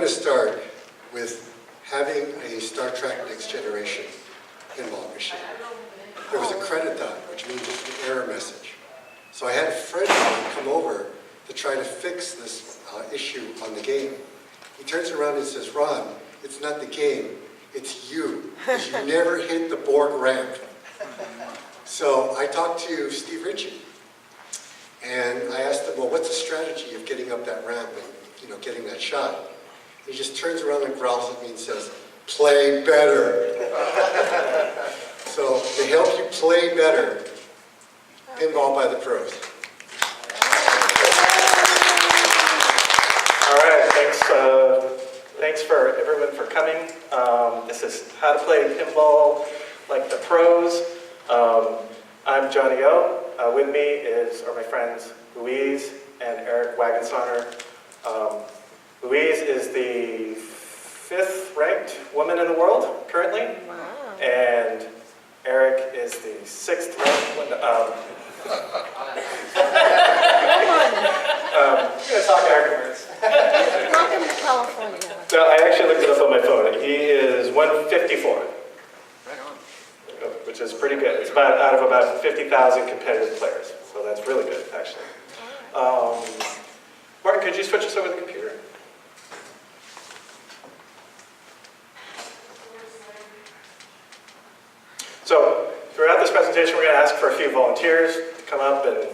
to start with having a Star Trek Next Generation pinball machine. There was a credit dot, which means it's an error message. So I had a friend of mine come over to try to fix this issue on the game. He turns around and says, "Ron, it's not the game, it's you, because you never hit the Borg ramp." So I talked to Steve Ritchie, and I asked him, well, what's the strategy of getting up that ramp and getting that shot? He just turns around and growls at me and says, "Play better." So to help you play better, Pinball by the Pros. All right, thanks for everyone for coming. This is How to Play Pinball Like the Pros. I'm Johnny O. With me are my friends Louise and Eric Wagensonner. Louise is the 5th ranked woman in the world currently. Wow. And Eric is the 6th ranked woman. I'm going to talk afterwards. Welcome to California. So I actually looked it up on my phone. He is 154. Right on. Which is pretty good. It's out of about 50,000 competitive players. So that's really good, actually. Martin, could you switch us over the computer? So throughout this presentation, we're going to ask for a few volunteers to come up and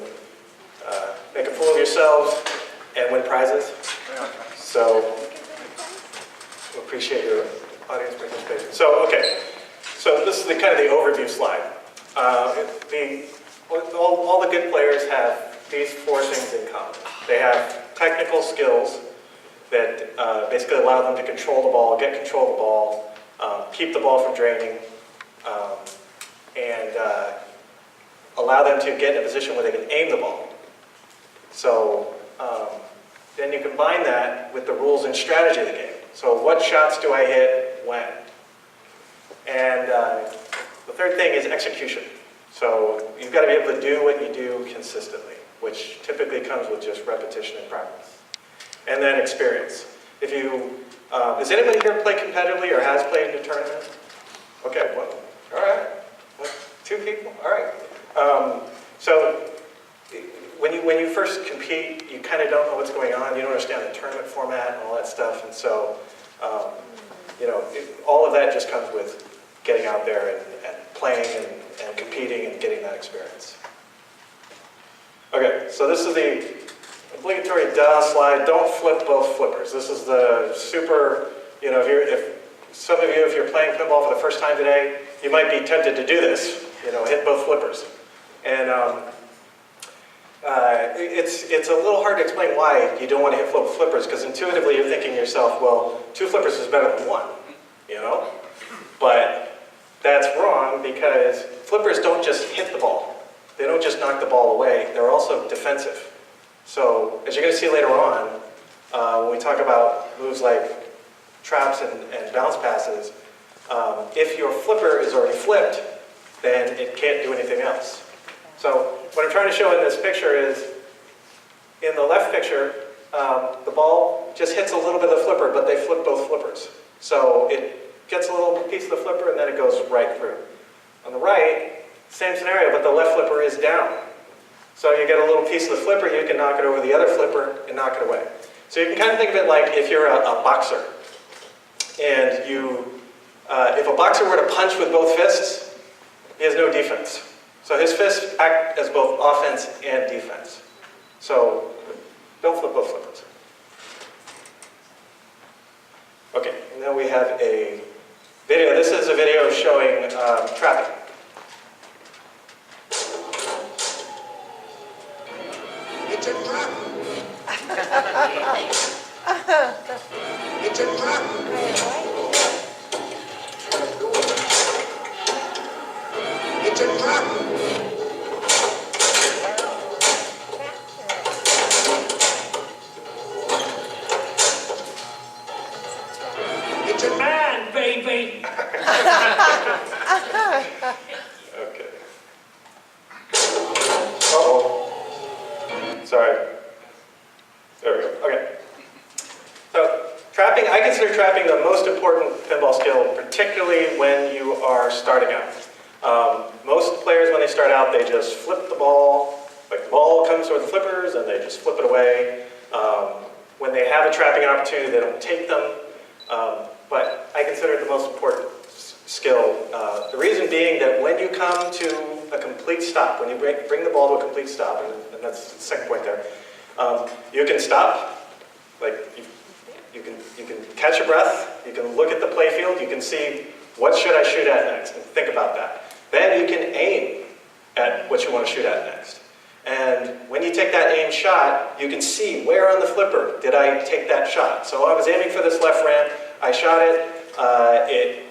make a fool of yourselves and win prizes. So we appreciate your audience participation. So, okay. So this is kind of the overview slide. All the good players have these 4 things in common. They have technical skills that basically allow them to control the ball, get control of the ball, keep the ball from draining, and allow them to get in a position where they can aim the ball. So then you combine that with the rules and strategy of the game. So what shots do I hit when? And the third thing is execution. So you've got to be able to do what you do consistently, which typically comes with just repetition and practice. And then experience. If you, does anybody here play competitively or has played in a tournament? Okay, well, all right. 2 people, all right. So when you first compete, you kind of don't know what's going on. You don't understand the tournament format and all that stuff. And so, all of that just comes with getting out there and playing and competing and getting that experience. Okay, so this is the obligatory duh slide. Don't flip both flippers. This is the super, if some of you, if you're playing pinball for the first time today, you might be tempted to do this, hit both flippers. And it's a little hard to explain why you don't want to hit both flippers, because intuitively you're thinking to yourself, well, 2 flippers is better than 1, But that's wrong, because flippers don't just hit the ball. They don't just knock the ball away. They're also defensive. So as you're going to see later on, when we talk about moves like traps and bounce passes, if your flipper is already flipped, then it can't do anything else. So what I'm trying to show in this picture is, in the left picture, the ball just hits a little bit of the flipper, but they flip both flippers. So it gets a little piece of the flipper and then it goes right through. On the right, same scenario, but the left flipper is down. So you get a little piece of the flipper, you can knock it over the other flipper and knock it away. So you can kind of think of it like if you're a boxer, and if a boxer were to punch with both fists, he has no defense. So his fists act as both offense and defense. So don't flip both flippers. Okay, and then we have a video. This is a video showing trapping. It's a trap. It's a trap. It's a trap. It's a man, baby. Okay. Uh-oh. Sorry. There we go. Okay. So Trapping, I consider trapping the most important pinball skill, particularly when you are starting out. Most players, when they start out, they just flip the ball, like the ball comes with the flippers, and they just flip it away. When they have a trapping opportunity, they don't take them. But I consider it the most important skill. The reason being that when you come to a complete stop, when you bring the ball to a complete stop, and that's the second point there, you can stop, like you can catch your breath, you can look at the play field, you can see what should I shoot at next, and think about that. Then you can aim at what you want to shoot at next. And when you take that aim shot, you can see where on the flipper did I take that shot. So I was aiming for this left ramp, I shot it, it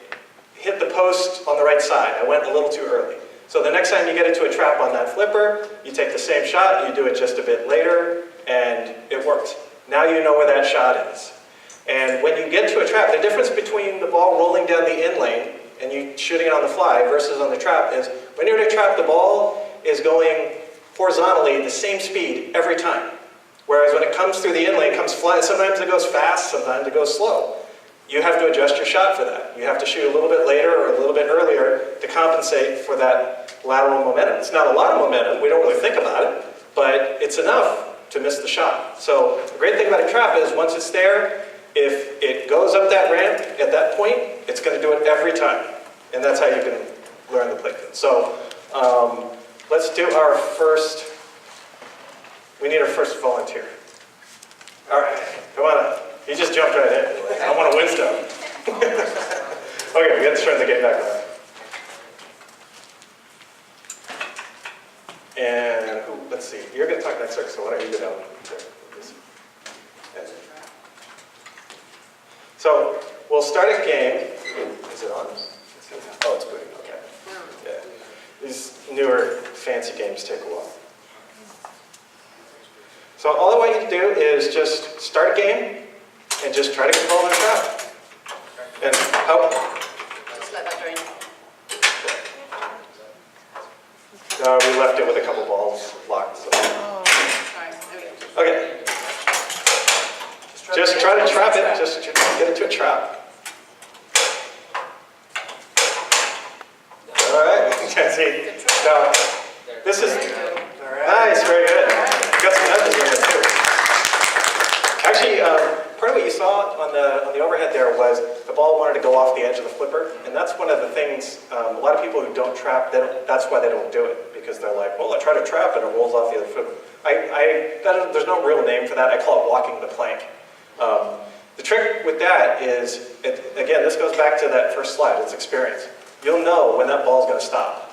hit the post on the right side. I went a little too early. So the next time you get into a trap on that flipper, you take the same shot, you do it just a bit later, and it works. Now you know where that shot is. And when you get to a trap, the difference between the ball rolling down the in lane and you shooting it on the fly versus on the trap is when you're in a trap, the ball is going horizontally the same speed every time. Whereas when it comes through the in lane, it comes flying. Sometimes it goes fast, sometimes it goes slow. You have to adjust your shot for that. You have to shoot a little bit later or a little bit earlier to compensate for that lateral momentum. It's not a lot of momentum, we don't really think about it, but it's enough to miss the shot. So the great thing about a trap is once it's there, if it goes up that ramp at that point, it's going to do it every time. And that's how you can learn the play field. So let's do our first, we need our first volunteer. All right, come on up. You just jumped right in. I want to win stuff. Okay, we got to turn the game back around. And let's see, you're going to talk next, so why don't you go down there? So we'll start a game. Is it on? Oh, it's booting. Okay. Yeah. These newer fancy games take a while. So all I want you to do is just start a game and just try to control the trap. And Just let that drain. we left it with a couple balls locked. So. Oh, sorry. There we go. Okay. Just try to trap it. Just get into a trap. All right. See. Now, this is nice. Very good. Got some nudges in there too. Actually, part of what you saw on the overhead there was the ball wanted to go off the edge of the flipper, and that's one of the things. A lot of people who don't trap, that's why they don't do it, because they're like, well, I try to trap and it rolls off the other flipper. There's no real name for that. I call it walking the plank. The trick with that is, again, this goes back to that first slide, it's experience. You'll know when that ball's going to stop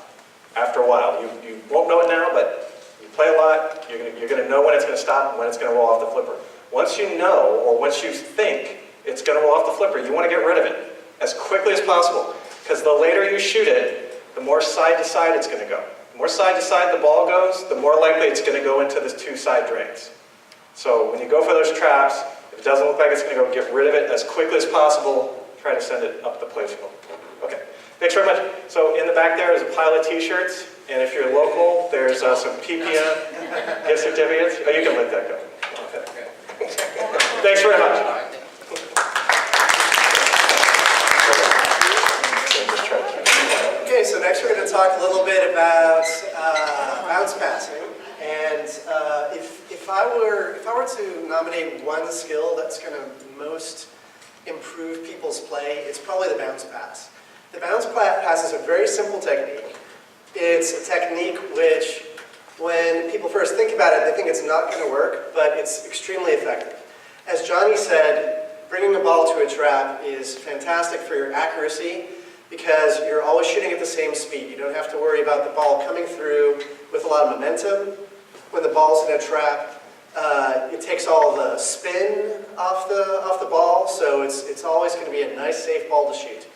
after a while. You won't know it now, but you play a lot, you're going to know when it's going to stop and when it's going to roll off the flipper. Once you know, or once you think it's going to roll off the flipper, you want to get rid of it as quickly as possible, because the later you shoot it, the more side to side it's going to go. The more side to side the ball goes, the more likely it's going to go into the two side drains. So when you go for those traps, if it doesn't look like it's going to go, get rid of it as quickly as possible. Try to send it up the play field. Okay, thanks very much. So in the back there is a pile of t-shirts, and if you're local, there's some PPM gift certificates. Oh, you can let that go. Okay. Thanks very much. Okay, so next we're going to talk a little bit about bounce passing. And if I were to nominate one skill that's going to most improve people's play, it's probably the bounce pass. The bounce pass is a very simple technique. It's a technique which, when people first think about it, they think it's not going to work, but it's extremely effective. As Johnny said, bringing the ball to a trap is fantastic for your accuracy because you're always shooting at the same speed. You don't have to worry about the ball coming through with a lot of momentum. When the ball's in a trap, it takes all the spin off the ball, so it's always going to be a nice, safe ball to shoot.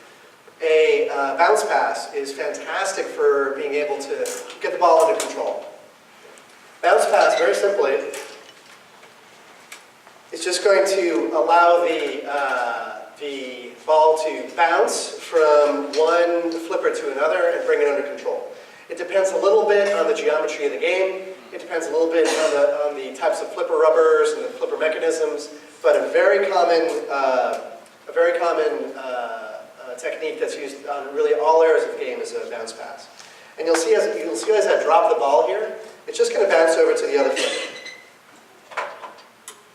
A bounce pass is fantastic for being able to get the ball under control. Bounce pass, very simply, is just going to allow the ball to bounce from one flipper to another and bring it under control. It depends a little bit on the geometry of the game. It depends a little bit on the types of flipper rubbers and the flipper mechanisms. But a very common technique that's used on really all areas of the game is a bounce pass. And you'll see as I drop the ball here, it's just going to bounce over to the other flipper.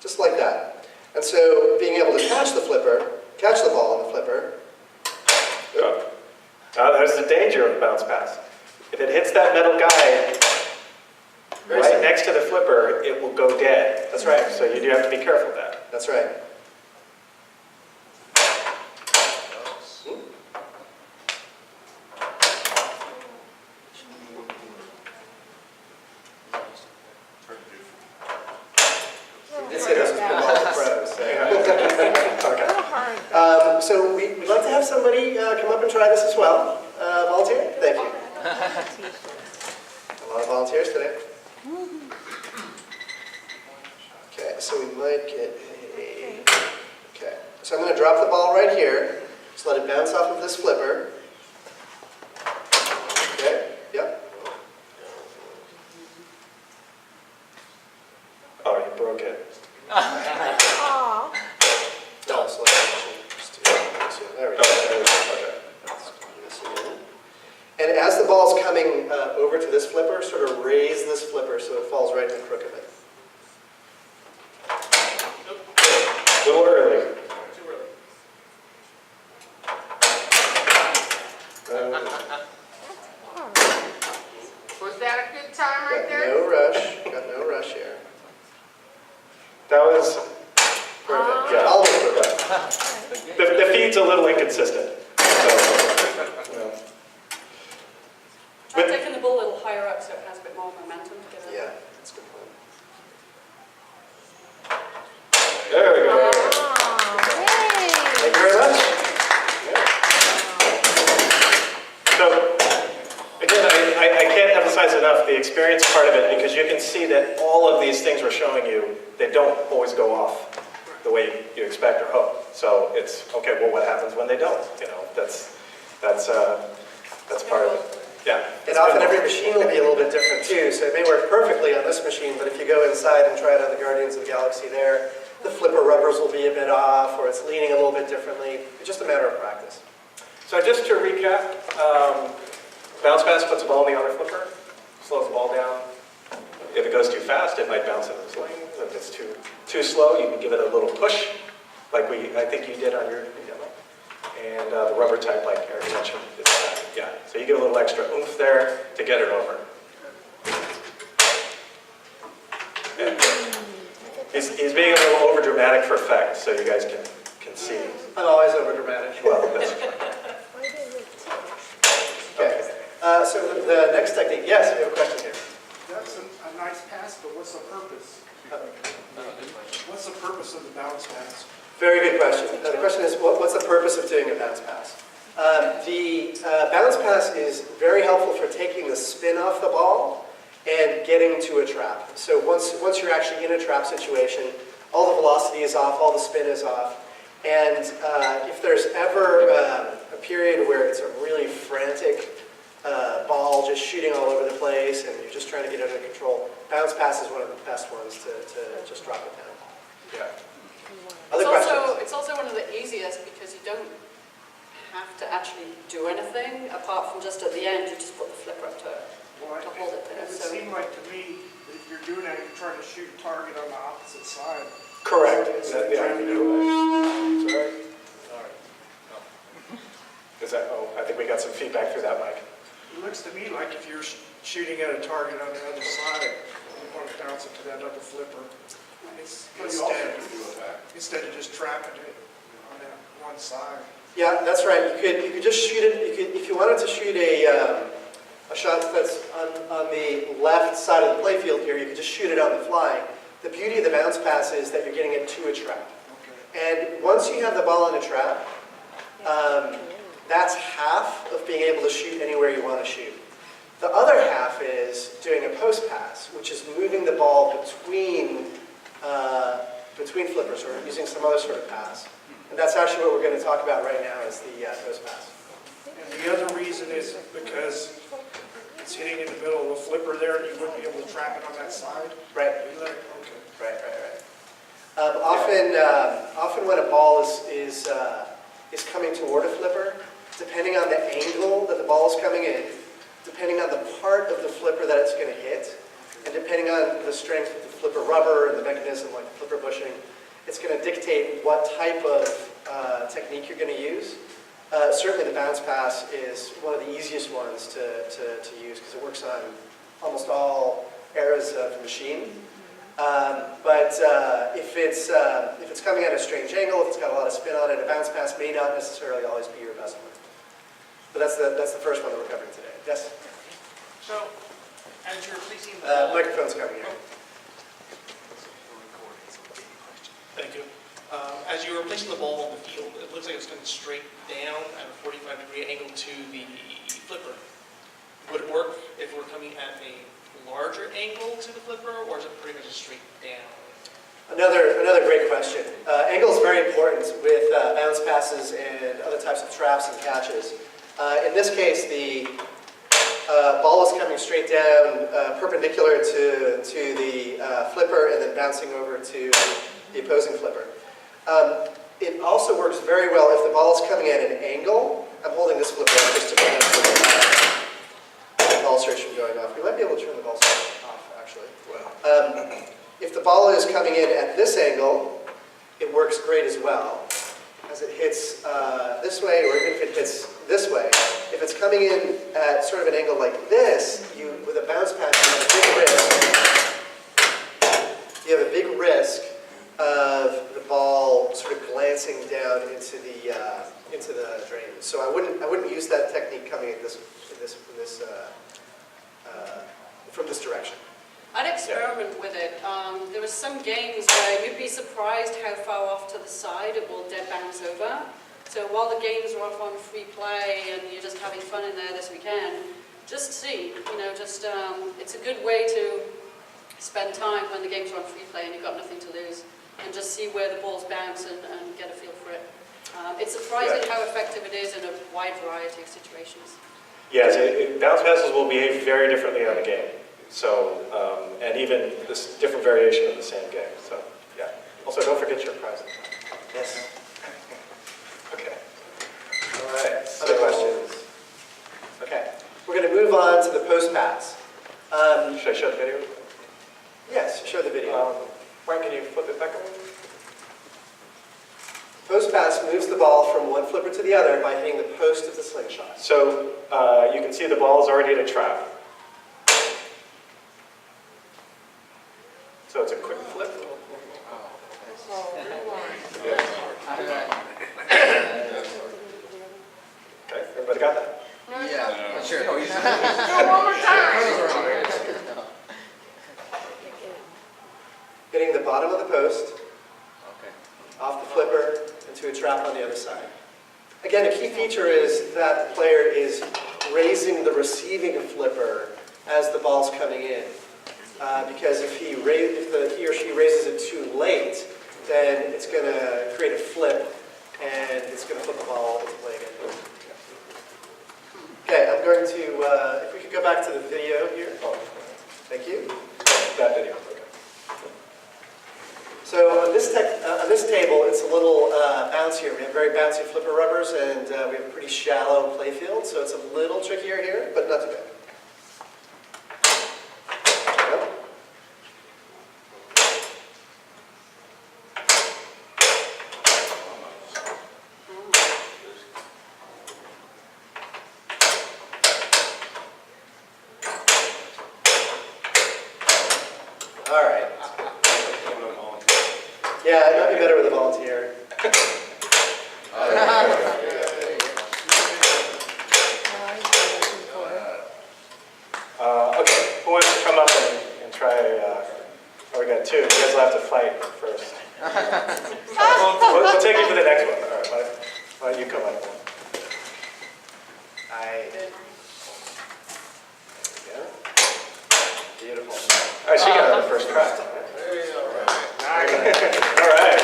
Just like that. And so being able to catch the ball on the flipper. Yeah. Now there's the danger of a bounce pass. If it hits that metal guide right next to the flipper, it will go dead. That's right. So you do have to be careful of that. That's right. So we'd like to have somebody come up and try this as well. Volunteer? Thank you. A lot of volunteers today. Okay, so we might get a... Okay, so I'm going to drop the ball right here. Just let it bounce off of this flipper. Okay, yep. Oh, you broke it. No, slow motion. There we go. And as the ball's coming over to this flipper, sort of raise this flipper so it falls right in the crook of it. A little early. Was that a good time right there? Got no rush here. That was Perfect. Yeah. Almost perfect. the feed's a little inconsistent. Try taking the ball a little higher up so it has a bit more momentum to get it. Yeah, that's a good point. There we go. Thank you very much. So, again, I can't emphasize enough the experience part of it, because you can see that all of these things we're showing you, they don't always go off the way you expect or hope. So it's, okay, well, what happens when they don't? You know, that's part of it. Yeah. And often every machine will be a little bit different too, so it may work perfectly on this machine, but if you go inside and try it on the Guardians of the Galaxy there, the flipper rubbers will be a bit off, or it's leaning a little bit differently. It's just a matter of practice. So just to recap, bounce pass puts the ball in the other flipper, slows the ball down. If it goes too fast, it might bounce into the sling. If it's too slow, you can give it a little push, like I think you did on your demo. And the rubber type, like Eric mentioned, is yeah. So you get a little extra oomph there to get it over. And he's being a little over dramatic for effect, so you guys can see. I'm always over dramatic. Well, that's Okay. So the next technique, yes, we have a question here. That's a nice pass, but what's the purpose? What's the purpose of the bounce pass? Very good question. The question is, what's the purpose of doing a bounce pass? The bounce pass is very helpful for taking the spin off the ball and getting to a trap. So once you're actually in a trap situation, all the velocity is off, all the spin is off. And if there's ever a period where it's a really frantic ball just shooting all over the place and you're just trying to get it under control, bounce pass is one of the best ones to just drop it down. yeah. Other questions? It's also one of the easiest because you don't have to actually do anything apart from just at the end you just put the flipper up to hold it there. It would So seem like to me that if you're doing that, you're trying to shoot a target on the opposite side. Correct. Instead of Yeah. trying to do it. Sorry. Is that? Oh, I think we got some feedback through that mic. It looks to me like if you're shooting at a target on the other side, you want to bounce it to that other flipper. Instead of just trapping it on that one side. Yeah, that's right. You could just shoot it. If you wanted to shoot a shot that's on the left side of the playfield here, you could just shoot it on the fly. The beauty of the bounce pass is that you're getting it to a trap. Okay. And once you have the ball in a trap, that's half of being able to shoot anywhere you want to shoot. The other half is doing a post pass, which is moving the ball between flippers or using some other sort of pass. And that's actually what we're going to talk about right now is the post pass. And the other reason is because it's hitting in the middle of a flipper there, you wouldn't be able to trap it on that side? Right, Okay. right. Often when a ball is coming toward a flipper, depending on the angle that the ball is coming in, depending on the part of the flipper that it's going to hit, and depending on the strength of the flipper rubber and the mechanism like the flipper bushing, it's going to dictate what type of technique you're going to use. Certainly the bounce pass is one of the easiest ones to use because it works on almost all eras of the machine. But if it's coming at a strange angle, if it's got a lot of spin on it, a bounce pass may not necessarily always be your best one. But that's the first one that we're covering today. Yes? So, as you're replacing the ball... Microphone's coming here. Thank you. As you're replacing the ball on the field, it looks like it's coming straight down at a 45-degree angle to the flipper. Would it work if we're coming at a larger angle to the flipper, or is it pretty much just straight down? Another great question. Angle is very important with bounce passes and other types of traps and catches. In this case, the ball is coming straight down perpendicular to the flipper and then bouncing over to the opposing flipper. It also works very well if the ball is coming at an angle. I'm holding this flipper up just to prevent the ball search from going off. We might be able to turn the ball search off, actually. If the ball is coming in at this angle, it works great as well. As it hits this way, or even if it hits this way. If it's coming in at sort of an angle like this, with a bounce pass, you have a big risk of the ball sort of glancing down into the drain. So I wouldn't use that technique coming at from this direction. I'd experiment with it. There were some games where you'd be surprised how far off to the side it will dead bounce over. So while the games are off on free play and you're just having fun in there this weekend, just see, it's a good way to spend time when the games are on free play and you've got nothing to lose, and just see where the balls bounce and get a feel for it. It's surprising how effective it is in a wide variety of situations. Yes, bounce passes will behave very differently on the game. So, and even this different variation of the same game. So, yeah. Also, don't forget your prize. Yes. Okay. All right. Other questions? Okay. We're going to move on to the post pass. Should I show the video? Yes, show the video. Frank, can you flip it back over? Post pass moves the ball from one flipper to the other by hitting the post of the slingshot. So, you can see the ball is already in a trap. So it's a quick flip. Okay, everybody got that? Yeah, sure. Hitting the bottom of the post, off the flipper, into a trap on the other side. Again, a key feature is that the player is raising the receiving flipper as the ball's coming in. Because if he or she raises it too late, then it's going to create a flip, and it's going to flip the ball into play again. Okay, I'm going to, if we could go back to the video here. Oh, thank you. That video. Okay. So on this table, it's a little bouncier. We have very bouncy flipper rubbers, and we have a pretty shallow play field, so it's a little trickier here, but not too bad. All right. Yeah, it might be better with a volunteer. Okay, who wants to come up and try, we got two, you guys will have to fight first. We'll take you to the next one. All right, why don't you come up? Yeah. Beautiful. All right, she got her first try. All right.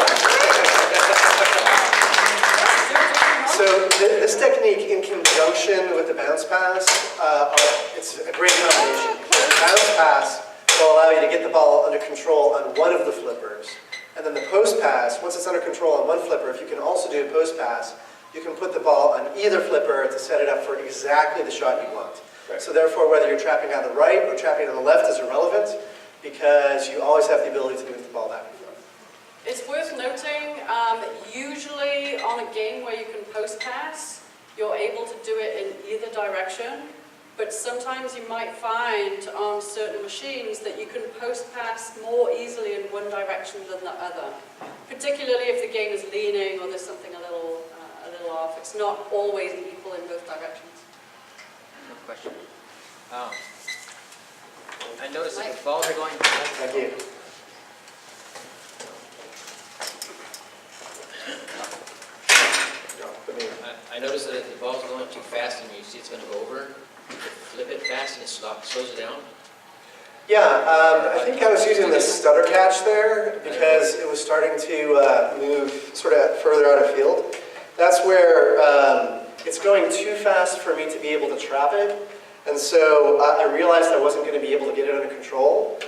So this technique, in conjunction with the bounce pass, it's it's a great combination. Bounce pass will allow you to get the ball under control on one of the flippers. And then the post pass, once it's under control on one flipper, if you can also do a post pass, you can put the ball on either flipper to set it up for exactly the shot you want. Right. So therefore, whether you're trapping on the right or trapping on the left is irrelevant, because you always have the ability to move the ball back and forth. It's worth noting, usually on a game where you can post pass, you're able to do it in either direction, but sometimes you might find on certain machines that you can post pass more easily in one direction than the other, particularly if the game is leaning or there's something a little off. It's not always equal in both directions. No question. I noticed that the balls are going. Thank you. I noticed that the ball's going too fast, and you see it's going to go over. You flip it fast, and it slows it down. Yeah, I think I was using the stutter catch there because it was starting to move sort of further out of field. That's where it's going too fast for me to be able to trap it. And so I realized I wasn't going to be able to get it under control.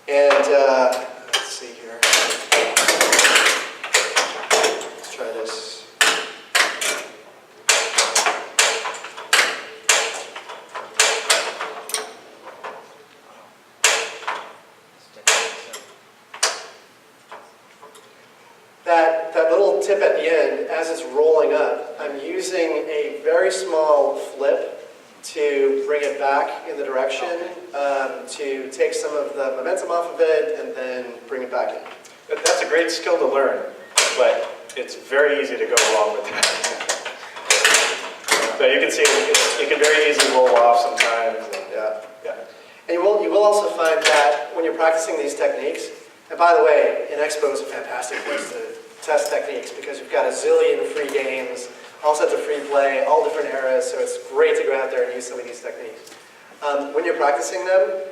And let's see here. Let's try this. That little tip at the end, as it's rolling up, I'm using a very small flip to bring it back in the direction, to take some of the momentum off of it and then bring it back in. That's a great skill to learn, but it's very easy to go wrong with that. So you can see it can very easily roll off sometimes. Yeah. And you will also find that when you're practicing these techniques, and by the way, an expo is a fantastic place to test techniques because you've got a zillion free games, all sorts of free play, all different eras, so it's great to go out there and use some of these techniques. When you're practicing them,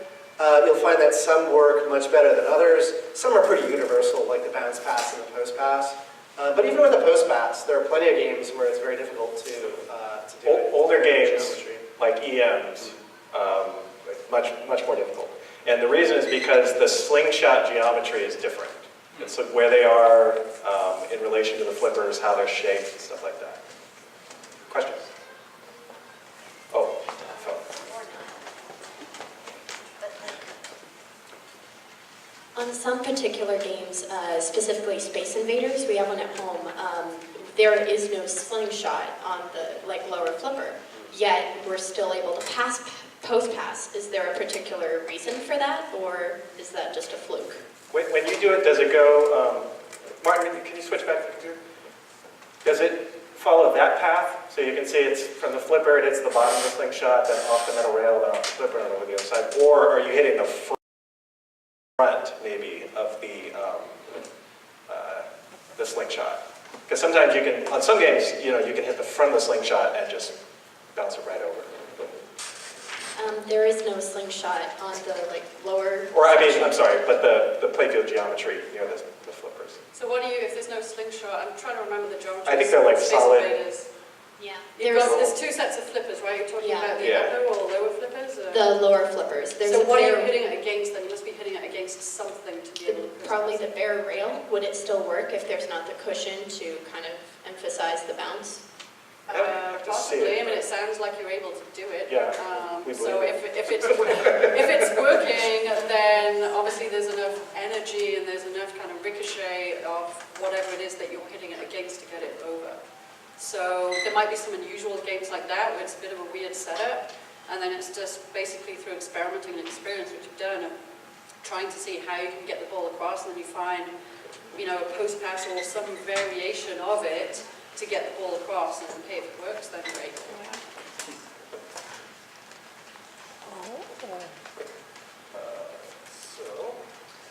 you'll find that some work much better than others. Some are pretty universal, like the bounce pass and the post pass. But even with the post pass, there are plenty of games where it's very difficult to do it. Older games, like EMs, much more difficult. And the reason is because the slingshot geometry is different. It's like where they are in relation to the flippers, how they're shaped, and stuff like that. Questions? Oh, phone. On some particular games, specifically Space Invaders, we have one at home, there is no slingshot on the lower flipper, yet we're still able to post pass. Is there a particular reason for that, or is that just a fluke? When you do it, does it go, Martin, can you switch back to the computer? Does it follow that path? So you can see it's from the flipper, it hits the bottom of the slingshot, then off the metal rail, then off the flipper, and over the other side. Or are you hitting the front, maybe, of the slingshot? Because sometimes you can, on some games, you can hit the front of the slingshot and just bounce it right over. There is no slingshot on the lower. Or I'm sorry, but the playfield geometry near the flippers. So what do you, if there's no slingshot, I'm trying to remember the geometry. I think they're like Space solid. Invaders. Yeah. There's two sets of flippers, right? You're talking about the upper or lower flippers? Or? The lower flippers. So what are you hitting it against then? You must be hitting it against something to be able to... Probably the bare rail. Would it still work if there's not the cushion to kind of emphasize the bounce? Possibly. I mean, it sounds like you're able to do it. Yeah, so if it's working, then obviously there's enough energy and there's enough kind of ricochet of whatever it is that you're hitting it against to get it over. So there might be some unusual games like that where it's a bit of a weird setup, and then it's just basically through experimenting and experience, which you've done, of trying to see how you can get the ball across, and then you find, a post pass or some variation of it to get the ball across, and hey, if it works, then great. So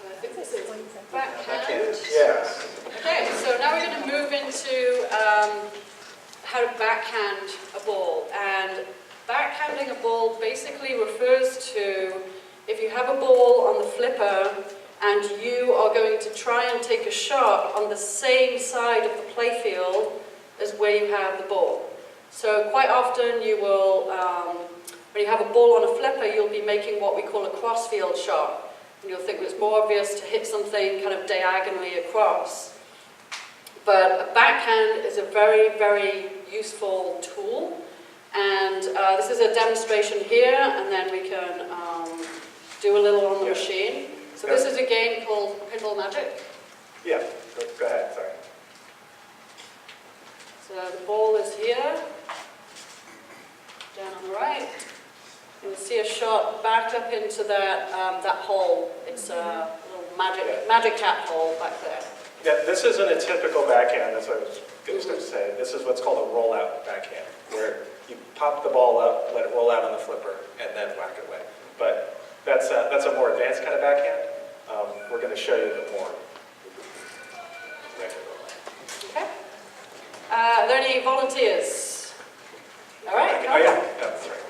I think this is backhand. Yes. Okay, so now we're going to move into how to backhand a ball. And backhanding a ball basically refers to if you have a ball on the flipper and you are going to try and take a shot on the same side of the playfield as where you have the ball. So quite often you will When you have a ball on a flipper, you'll be making what we call a cross-field shot. And you'll think it's more obvious to hit something kind of diagonally across. But a backhand is a very, very useful tool. And this is a demonstration here, and then we can do a little on the machine. So this is a game called Pinball Magic. Yeah, go ahead, sorry. So the ball is here, down on the right. You'll see a shot back up into that, that hole. It's a little magic hat hole back there. Yeah, this isn't a typical backhand, that's what I was going to say. This is what's called a rollout backhand, where you pop the ball up, let it roll out on the flipper, and then whack it away. But that's a more advanced kind of backhand. We're going to show you the more. Okay. Are there any volunteers? All right. Oh, yeah, that's right.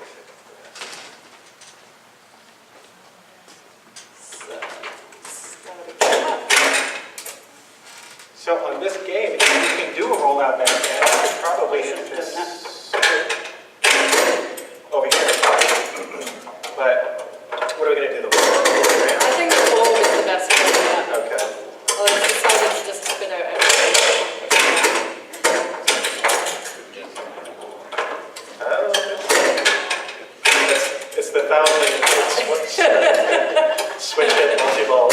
So on this game, if you can do a rollout backhand, you could probably hit this over here. But what are we going to do? I think the ball is the best way to do that. Okay. Well, it's decided to just spit out everything. It's the fouling. It's switch hit multi-ball.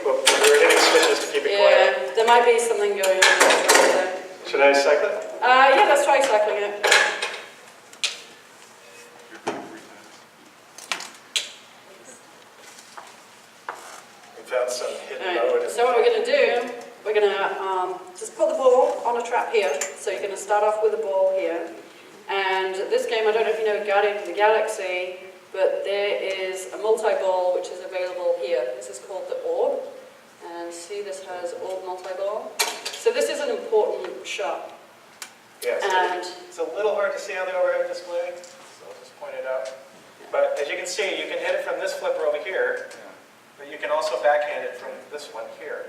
We're hitting switches to keep it quiet. Yeah, there might be something going on there. Should I cycle it? Yeah, let's try cycling it. We found some hidden Right. mode. So what we're going to do, we're going to just put the ball on a trap here. So you're going to start off with the ball here. And this game, I don't know if you know Guardians of the Galaxy, but there is a multi-ball which is available here. This is called the orb. And see, this has orb multi-ball. So this is an important shot. Yes. And It's a little hard to see on the overhead display, so I'll just point it out. But as you can see, you can hit it from this flipper over here, but you can also backhand it from this one here.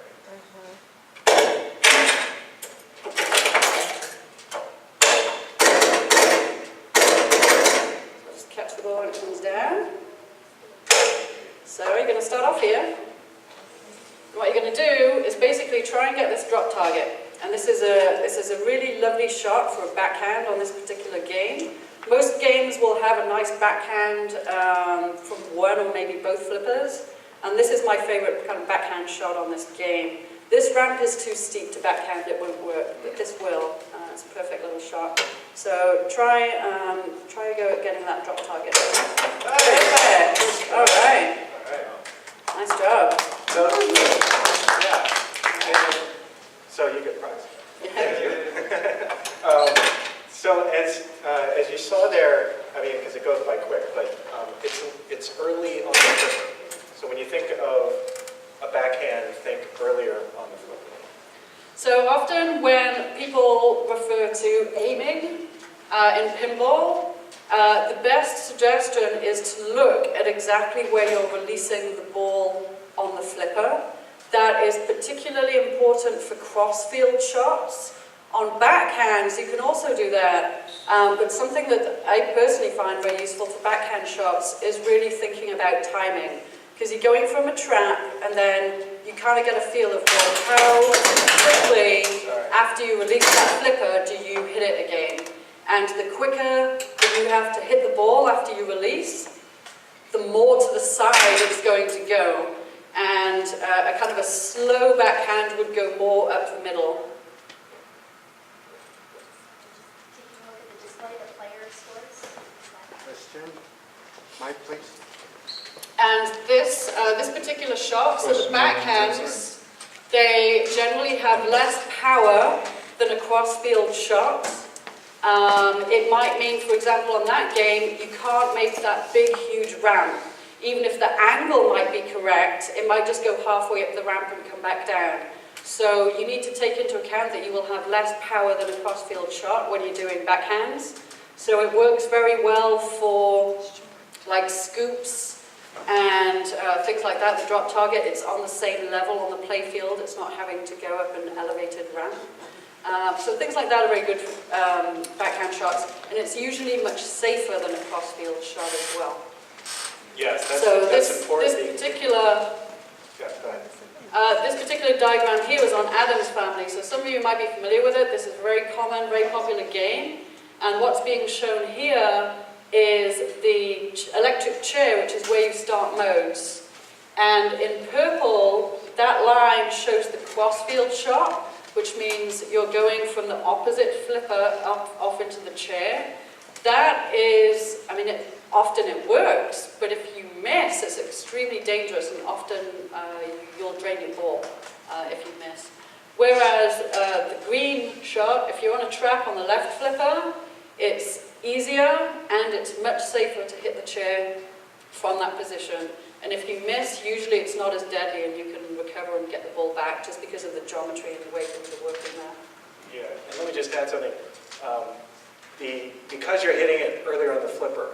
just catch the ball when it comes down. So you're going to start off here. What you're going to do is basically try and get this drop target. And this is a really lovely shot for a backhand on this particular game. Most games will have a nice backhand from one or maybe both flippers. And this is my favorite kind of backhand shot on this game. This ramp is too steep to backhand, it won't work, but this will. It's a perfect little shot. So try a go at getting that drop target. Perfect. All right. Nice job. So, yeah. So you get prize. Thank you. So as you saw there, I mean, because it goes by quick, but it's early on the flipper. So when you think of a backhand, think earlier on the flipper. So often when people refer to aiming in pinball, the best suggestion is to look at exactly where you're releasing the ball on the flipper. That is particularly important for cross-field shots. On backhands, you can also do that, but something that I personally find very useful for backhand shots is really thinking about timing. Because you're going from a trap, and then you kind of get a feel of, well, how quickly after you release that flipper do you hit it again. And the quicker that you have to hit the ball after you release, the more to the side it's going to go. And a kind of a slow backhand would go more up the middle. Question? Mike, please. And this particular shot, so the backhands, they generally have less power than a cross-field shot. It might mean, for example, on that game, you can't make that big, huge ramp. Even if the angle might be correct, it might just go halfway up the ramp and come back down. So you need to take into account that you will have less power than a cross-field shot when you're doing backhands. So it works very well for like scoops and things like that. The drop target, it's on the same level on the play field. It's not having to go up an elevated ramp. So things like that are very good backhand shots, and it's usually much safer than a cross-field shot as well. Yes, So that's important. this particular Yeah, go ahead. This particular diagram here was on Adam's Family, so some of you might be familiar with it. This is a very common, very popular game. And what's being shown here is the electric chair, which is where you start modes. And in purple, that line shows the crossfield shot, which means you're going from the opposite flipper off into the chair. That is, I mean, often it works, but if you miss, it's extremely dangerous, and often you'll drain your ball if you miss. Whereas the green shot, if you're on a trap on the left flipper, it's easier and it's much safer to hit the chair from that position. And if you miss, usually it's not as deadly and you can recover and get the ball back just because of the geometry and the way things are working there. Yeah, and let me just add something. Because you're hitting it earlier on the flipper,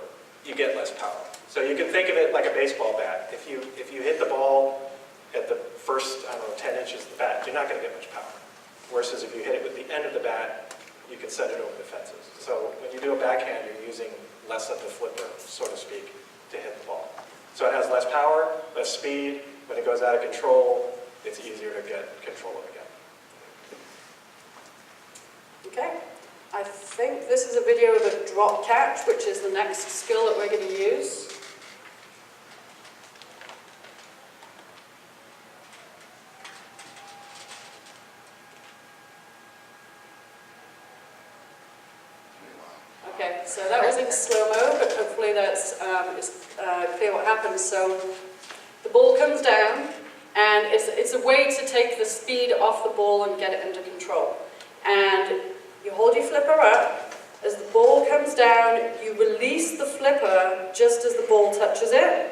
you get less power. So you can think of it like a baseball bat. If you hit the ball at the first, 10 inches of the bat, you're not going to get much power. Versus if you hit it with the end of the bat, you can send it over the fences. So when you do a backhand, you're using less of the flipper, so to speak, to hit the ball. So it has less power, less speed. When it goes out of control, it's easier to get control of it again. Okay, I think this is a video of a drop catch, which is the next skill that we're going to use. Okay, so that was in slow-mo, but hopefully that's clear what happens. So the ball comes down, and it's a way to take the speed off the ball and get it under control. And you hold your flipper up. As the ball comes down, you release the flipper just as the ball touches it,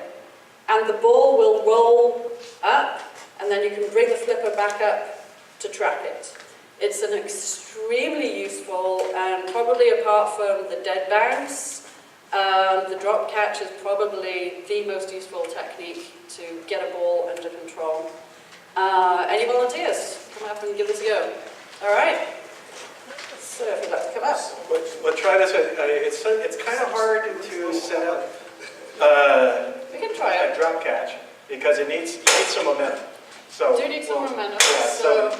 and the ball will roll up, and then you can bring the flipper back up to trap it. It's an extremely useful, and probably apart from the dead bounce, the drop catch is probably the most useful technique to get a ball under control. Any volunteers? Come up and give this a go. All right. So if you'd like to come up. We'll try this. It's kind of hard to set up We can try a it. drop catch because you need some momentum. So You do need some momentum. Yeah, So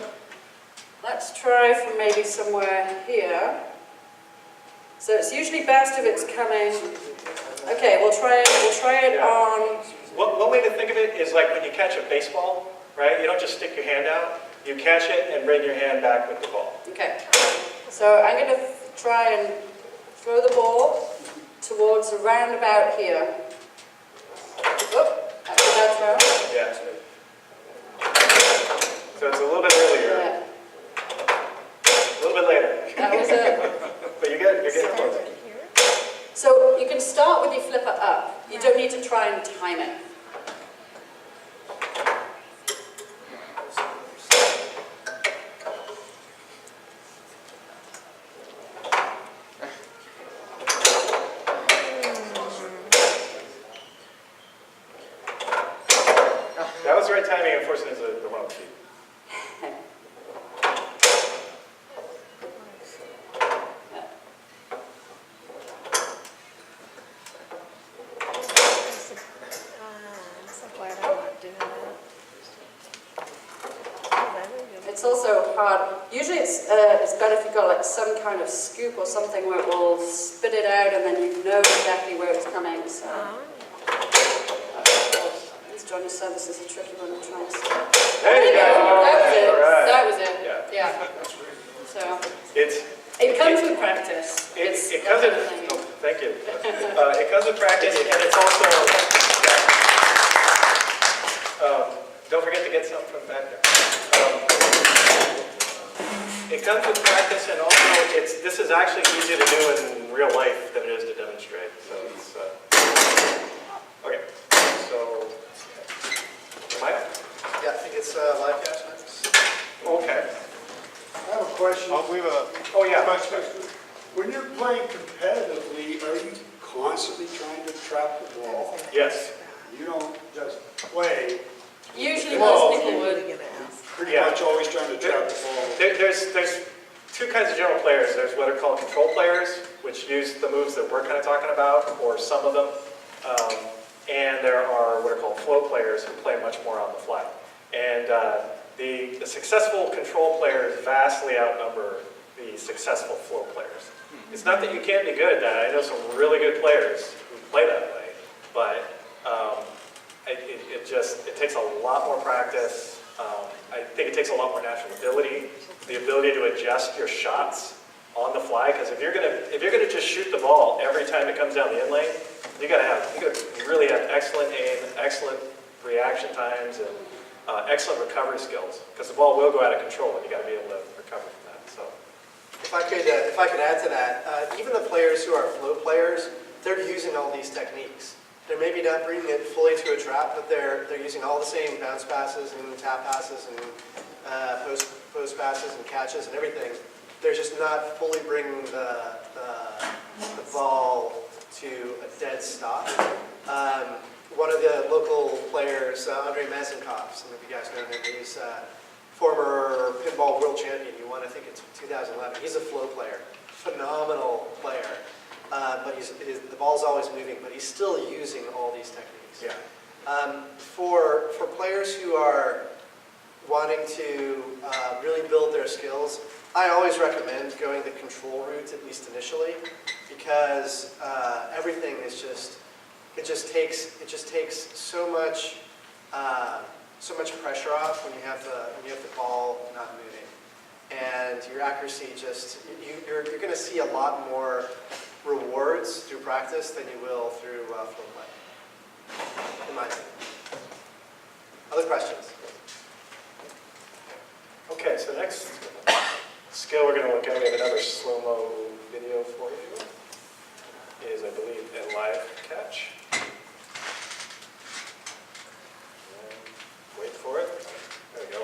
let's try from maybe somewhere here. So it's usually best if it's coming. Okay, we'll try it Yeah. on. One way to think of it is like when you catch a baseball, right? You don't just stick your hand out. You catch it and bring your hand back with the ball. Okay. So I'm going to try and throw the ball towards around about here. Oop, after that throw. Yeah. So it's a little bit earlier, Yeah, a little bit later. that was it. But you're getting close. So you can start with your flipper up. You don't need to try and time it. That was the right timing. Unfortunately, it's the wrong key. I'm so glad I'm not doing that. It's also hard. Usually it's better if you've got like some kind of scoop or something where it will spit it out and then you know exactly where it's coming. So, as John just said, this is a tricky one to try and stop. There you go. That was it. All right. That was it. Yeah. Yeah. So It comes with practice. it comes in. Oh, thank you. It comes with practice, and it's also. Don't forget to get something from back there. It comes with practice, and also this is actually easier to do in real life than it is to demonstrate. So it's okay. So am I? Yeah, I think it's live catch next. Okay. I have a question. Oh yeah. When you're playing competitively, are you constantly trying to trap the ball? Yes. You don't just play, Usually Well, most people would. pretty much always trying to trap the ball. There's two kinds of general players. There's what are called control players, which use the moves that we're kind of talking about, or some of them. And there are what are called flow players who play much more on the fly. And the successful control players vastly outnumber the successful flow players. It's not that you can't be good at that. I know some really good players who play that way, but it takes a lot more practice. I think it takes a lot more natural ability, the ability to adjust your shots on the fly. Because if you're gonna just shoot the ball every time it comes down the in lane, you gotta really have excellent aim, excellent reaction times, and excellent recovery skills. Because the ball will go out of control, and you gotta be able to recover from that. So, If I could add to that, even the players who are flow players, they're using all these techniques. They're maybe not bringing it fully to a trap, but they're using all the same bounce passes and tap passes and post passes and catches and everything. They're just not fully bringing the ball to a dead stop. One of the local players, Andre Mazenkov, some of you guys know him, he's former pinball world champion. He won, I think, in 2011. He's a flow player, phenomenal player. But the ball's always moving, but he's still using all these techniques. yeah. For players who are wanting to really build their skills, I always recommend going the control route, at least initially, because everything is it just takes so much pressure off when you have the ball not moving, and your accuracy you're going to see a lot more rewards through practice than you will through flow play, in my opinion. Other questions? Okay, so next skill we're going to look at, we have another slow-mo video for you, is I believe a live catch. Wait for it. There we go.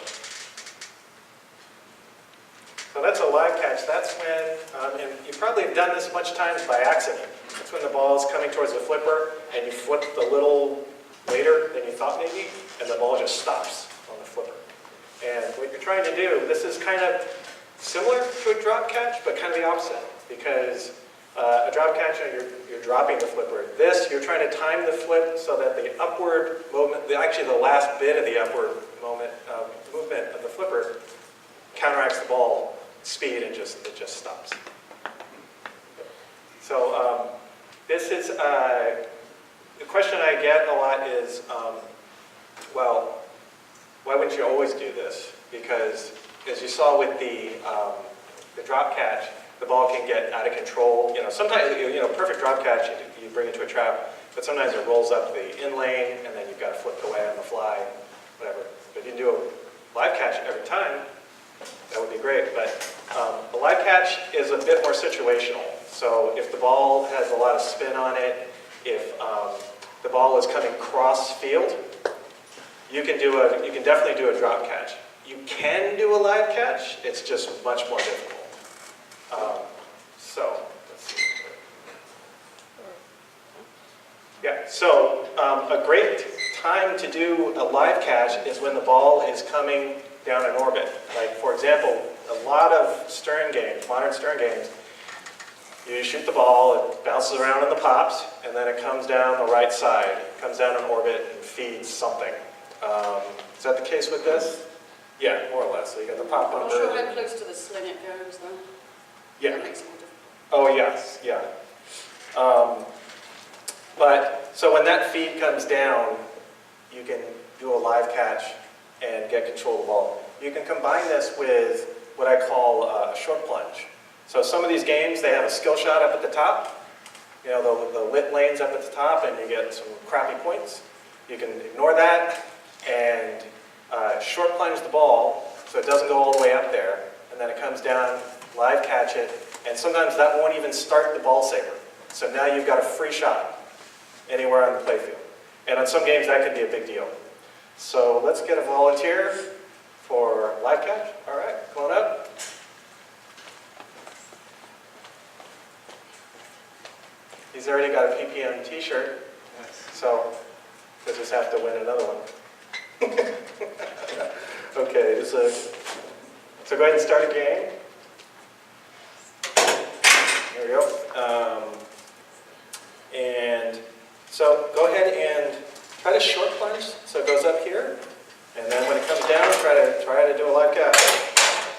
So that's a live catch. That's when, and you probably have done this much times by accident. That's when the ball is coming towards the flipper and you flip the little later than you thought maybe, and the ball just stops on the flipper. And what you're trying to do, this is kind of similar to a drop catch, but kind of the opposite. Because a drop catch, you're dropping the flipper. This, you're trying to time the flip so that the upward movement, actually the last bit of the upward movement of the flipper counteracts the ball speed and it just stops. So this is, the question I get a lot is, well, why wouldn't you always do this? Because as you saw with the drop catch, the ball can get out of control. Sometimes, perfect drop catch, you bring it to a trap, but sometimes it rolls up the in lane and then you've got to flip it away on the fly, whatever. But if you can do a live catch every time, that would be great. But the live catch is a bit more situational. So if the ball has a lot of spin on it, if the ball is coming cross field, you can definitely do a drop catch. You can do a live catch, it's just much more difficult. So, let's see. Yeah, so a great time to do a live catch is when the ball is coming down an orbit. Like, for example, a lot of Stern games, modern Stern games, you shoot the ball, it bounces around in the pops, and then it comes down the right side, comes down an orbit and feeds something. Is that the case with this? Yeah, more or less. So you got the pop I'm under. not sure how close to the sling it goes, though. Yeah. That makes it more difficult. Oh, yes, yeah. But, so when that feed comes down, you can do a live catch and get control of the ball. You can combine this with what I call a short plunge. So some of these games, they have a skill shot up at the top. The lit lane's up at the top and you get some crappy points. You can ignore that and short plunge the ball so it doesn't go all the way up there. And then it comes down, live catch it, and sometimes that won't even start the ball saver. So now you've got a free shot anywhere on the playfield. And on some games that could be a big deal. So let's get a volunteer for live catch. All right, come on up. He's already got a PPM t-shirt, so he'll just have to win another one. Okay, so go ahead and start a game. There we go. And so go ahead and try to short plunge, so it goes up here, and then when it comes down, try to do a live catch.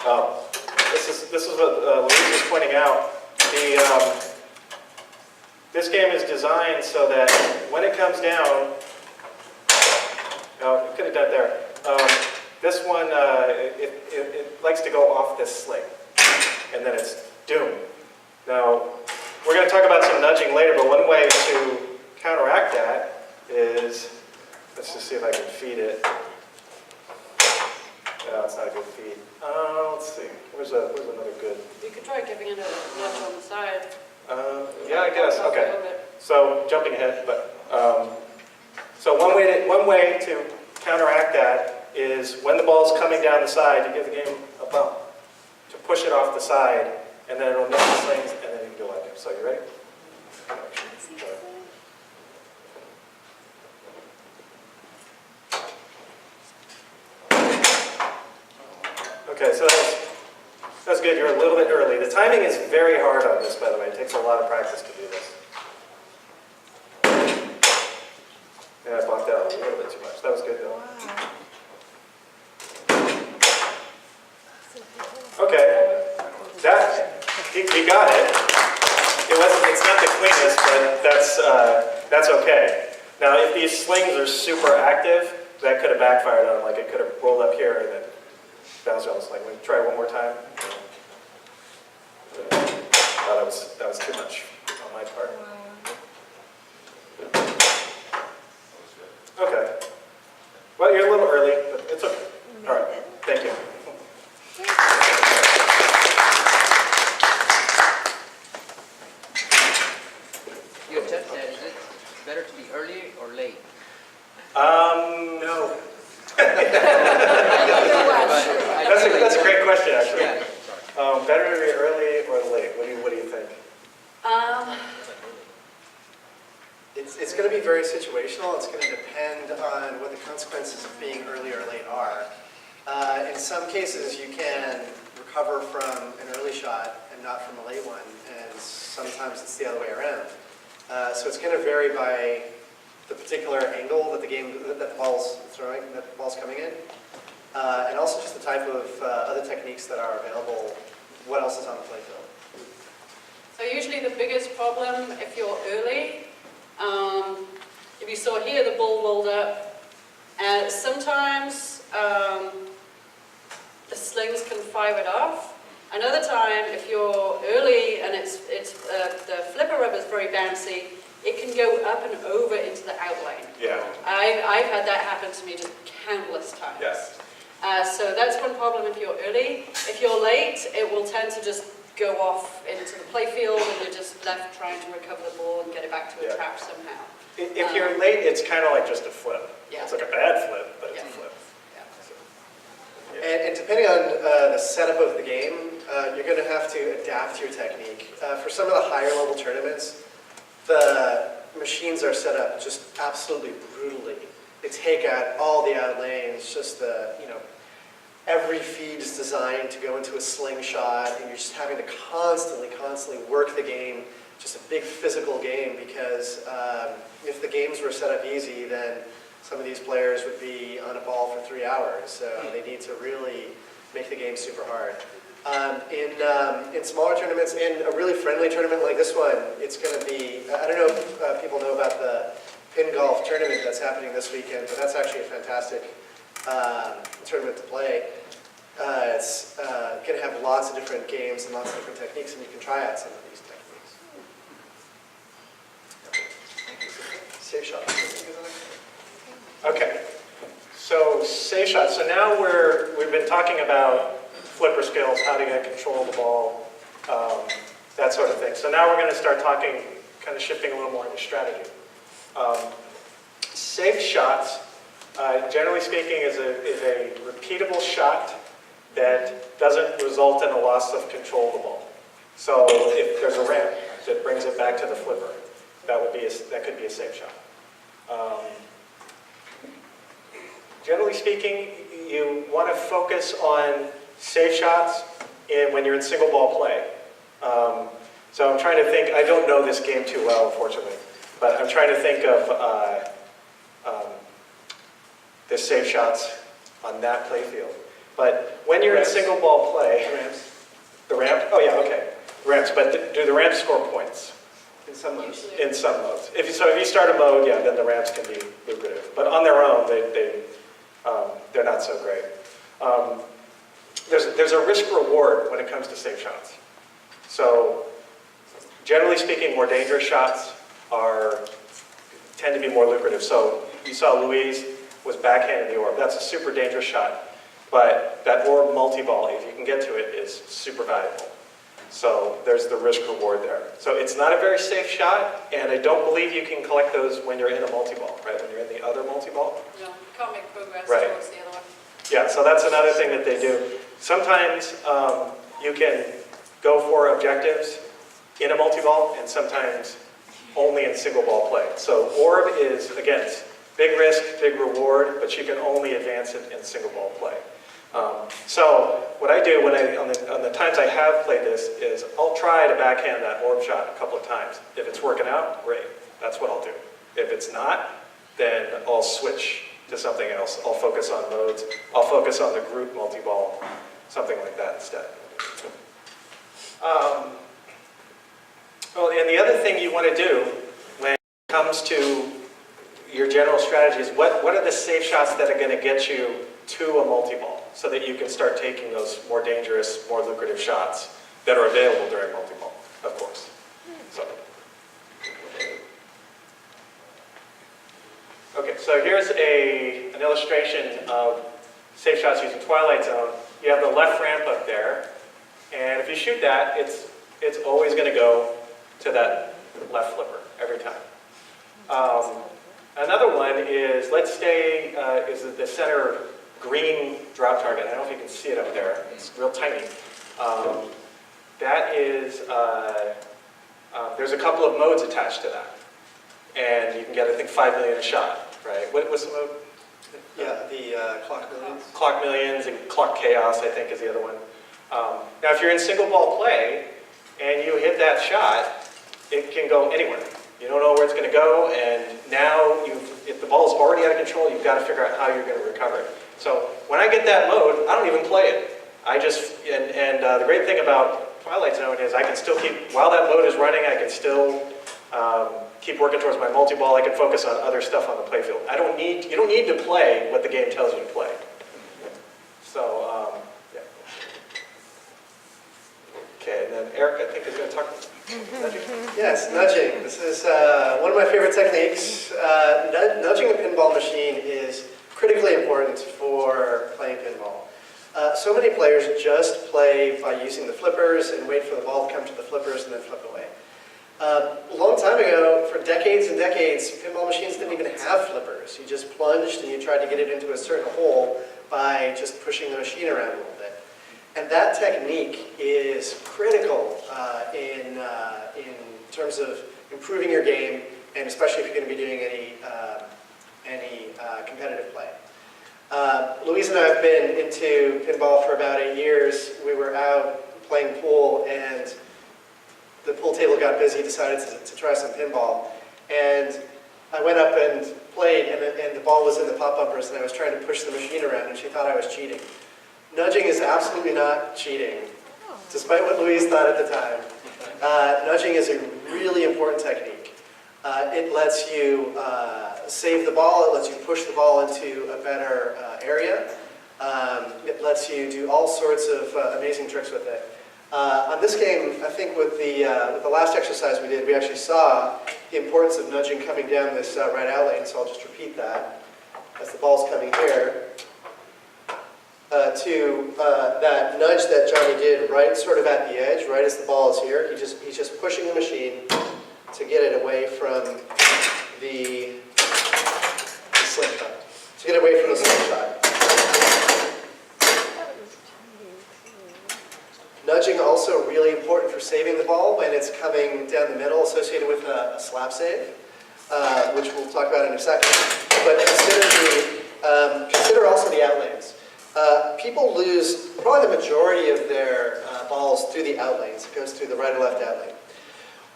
Oh, this is what Louise was pointing out. This game is designed so that when it comes down, oh, you could have done it there. This one, it likes to go off this sling, and then it's doom. Now, we're going to talk about some nudging later, but one way to counteract that is, let's just see if I can feed it. No, it's not a good feed. Let's see. Where's another good? You could try giving it a nudge on the side. Yeah, I guess. Okay. So jumping ahead, but so one way to counteract that is when the ball's coming down the side, you give the game a bump to push it off the side, and then it'll miss the slings, and then you can go like it. So you ready? Okay, so that's good. You're a little bit early. The timing is very hard on this, by the way. It takes a lot of practice to do this. And I blocked out a little bit too much. That was good, though. Okay, he got it. It's not the cleanest, but that's okay. Now, if these slings are super active, that could have backfired on him. Like it could have rolled up here and then bounced on the sling. We'll try one more time. Oh, that was too much on my part. Okay. Well, you're a little early, but it's okay. All right. Thank you. You attempt that, is it better to be early or late? No. That's a great question, actually. Yeah. Better to be early or late? What do you think? It's going to be very situational. It's going to depend on what the consequences of being early or late are. In some cases, you can recover from an early shot and not from a late one, and sometimes it's the other way around. So it's going to vary by the particular angle that the ball's throwing, that the ball's coming in, and also just the type of other techniques that are available. What else is on the playfield? So usually the biggest problem if you're early, if you saw here the ball rolled up, sometimes the slings can fire it off. Another time, if you're early and the flipper rubber is very bouncy, it can go up and over into the outline. Yeah. I've had that happen to me just countless times. Yes. So that's one problem if you're early. If you're late, it will tend to just go off into the playfield and you're just left trying to recover the ball and get it back to a trap somehow. If you're late, it's kind of like just a flip. Yeah. It's like a bad flip, but it's a flip. Yeah. So, And depending on the setup of the game, you're going to have to adapt your technique. For some of the higher level tournaments, the machines are set up just absolutely brutally. They take out all the out lanes, just every feed is designed to go into a slingshot, and you're just having to constantly work the game, just a big physical game, because if the games were set up easy, then some of these players would be on a ball for 3 hours, so they need to really make the game super hard. In smaller tournaments, in a really friendly tournament like this one, it's going to be, I don't know if people know about the Pin Golf tournament that's happening this weekend, but that's actually a fantastic tournament to play. It's going to have lots of different games and lots of different techniques, and you can try out some of these techniques. Safe shot. okay. So safe shot. So now we've been talking about flipper skills, how to get control of the ball, that sort of thing. So now we're going to start talking, kind of shifting a little more into strategy. Safe shots, generally speaking, is a repeatable shot that doesn't result in a loss of control of the ball. So if there's a ramp that brings it back to the flipper, that could be a safe shot. Generally speaking, you want to focus on safe shots when you're in single ball play. So I'm trying to think, I don't know this game too well, unfortunately, but I'm trying to think of the safe shots on that play field. But when you're in single ball play, the ramp, oh yeah, okay, ramps, but do the ramps score points? In some modes. In some modes. If you start a mode, yeah, then the ramps can be lucrative. But on their own, they're not so great. There's a risk reward when it comes to safe shots. So generally speaking, more dangerous shots tend to be more lucrative. So you saw Louise was backhanding the orb. That's a super dangerous shot. But that orb multi-ball, if you can get to it, is super valuable. So there's the risk reward there. So it's not a very safe shot, and I don't believe you can collect those when you're in a multi-ball, right? When you're in the other multi-ball. No, you can't make progress Right. towards the other one. Yeah, so that's another thing that they do. Sometimes you can go for objectives in a multi-ball, and sometimes only in single ball play. So orb is, again, it's big risk, big reward, but you can only advance it in single ball play. So what I do on the times I have played this is I'll try to backhand that orb shot a couple of times. If it's working out, great. That's what I'll do. If it's not, then I'll switch to something else. I'll focus on modes. I'll focus on the group multi-ball, something like that instead. Well, and the other thing you want to do when it comes to your general strategy is what are the safe shots that are going to get you to a multi-ball so that you can start taking those more dangerous, more lucrative shots that are available during multi-ball, of course. So. Okay, so here's an illustration of safe shots using Twilight Zone. You have the left ramp up there, and if you shoot that, it's always going to go to that left flipper every time. Another one is, let's say, is the center green drop target. I don't know if you can see it up there. It's real tiny. That is, there's a couple of modes attached to that. And you can get, I think, 5 million a shot, right? What's the mode? Yeah, the clock millions. Clock millions and clock chaos, I think, is the other one. Now, if you're in single ball play and you hit that shot, it can go anywhere. You don't know where it's going to go, and now if the ball is already out of control, you've got to figure out how you're going to recover it. So when I get that mode, I don't even play it. I just, and the great thing about Twilight Zone is I can still keep, while that mode is running, I can still keep working towards my multi-ball. I can focus on other stuff on the playfield. You don't need to play what the game tells you to play. So, yeah. Okay, and then Eric, I think, is going to talk about nudging. Yes, nudging. This is one of my favorite techniques. Nudging a pinball machine is critically important for playing pinball. So many players just play by using the flippers and wait for the ball to come to the flippers and then flip away. A long time ago, for decades and decades, pinball machines didn't even have flippers. You just plunged and you tried to get it into a certain hole by just pushing the machine around a little bit. And that technique is critical in terms of improving your game, and especially if you're going to be doing any competitive play. Louise and I have been into pinball for about 8 years. We were out playing pool, and the pool table got busy, decided to try some pinball. And I went up and played, and the ball was in the pop bumpers, and I was trying to push the machine around, and she thought I was cheating. Nudging is absolutely not cheating, despite what Louise thought at the time. Nudging is a really important technique. It lets you save the ball, it lets you push the ball into a better area. It lets you do all sorts of amazing tricks with it. On this game, I think with the last exercise we did, we actually saw the importance of nudging coming down this right out lane, so I'll just repeat that. As the ball's coming here, to that nudge that Johnny did right sort of at the edge, right as the ball is here. He's just pushing the machine to get it away from the slingshot. To get away from the slingshot. Nudging also really important for saving the ball when it's coming down the middle, associated with a slap save, which we'll talk about in a second. But consider also the out lanes. People lose probably the majority of their balls through the out lanes. It goes through the right or left out lane.